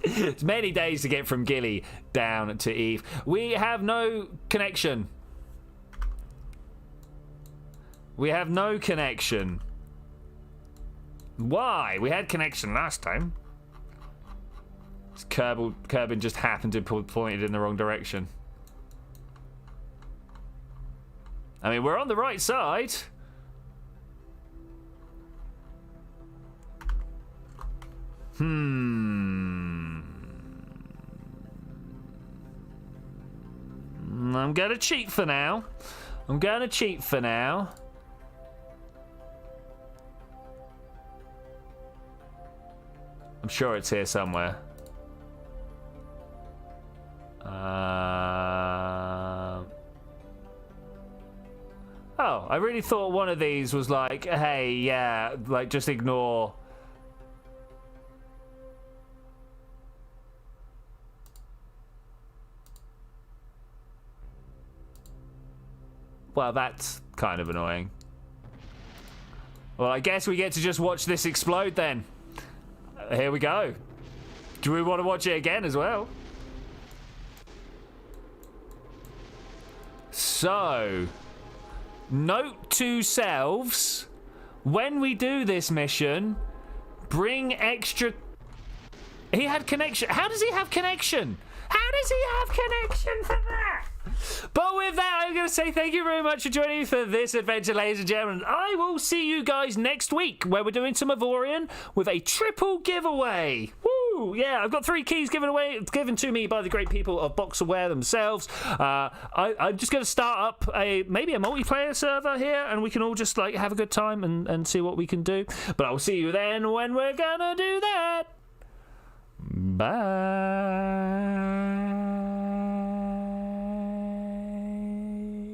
S1: It's many days to get from Gilly down to Eve. We have no connection. We have no connection. Why? We had connection last time. Kerbin just happened to point it in the wrong direction. I mean, we're on the right side. I'm gonna cheat for now. I'm sure it's here somewhere. Oh, I really thought one of these was like, hey, yeah, like just ignore. Well, that's kind of annoying. Well, I guess we get to just watch this explode then. Here we go. Do we want to watch it again as well? So, note to selves, when we do this mission, bring extra... He had connection. How does he have connection? How does he have connection for that? But with that, I'm going to say thank you very much for joining me for this adventure, ladies and gentlemen. I will see you guys next week, where we're doing some Avorion with a triple giveaway. Woo! Yeah, I've got 3 keys given to me by the great people of Boxerware themselves. I'm just going to start up maybe a multiplayer server here, and we can all just like have a good time and see what we can do. But I will see you then when we're going to do that. Bye.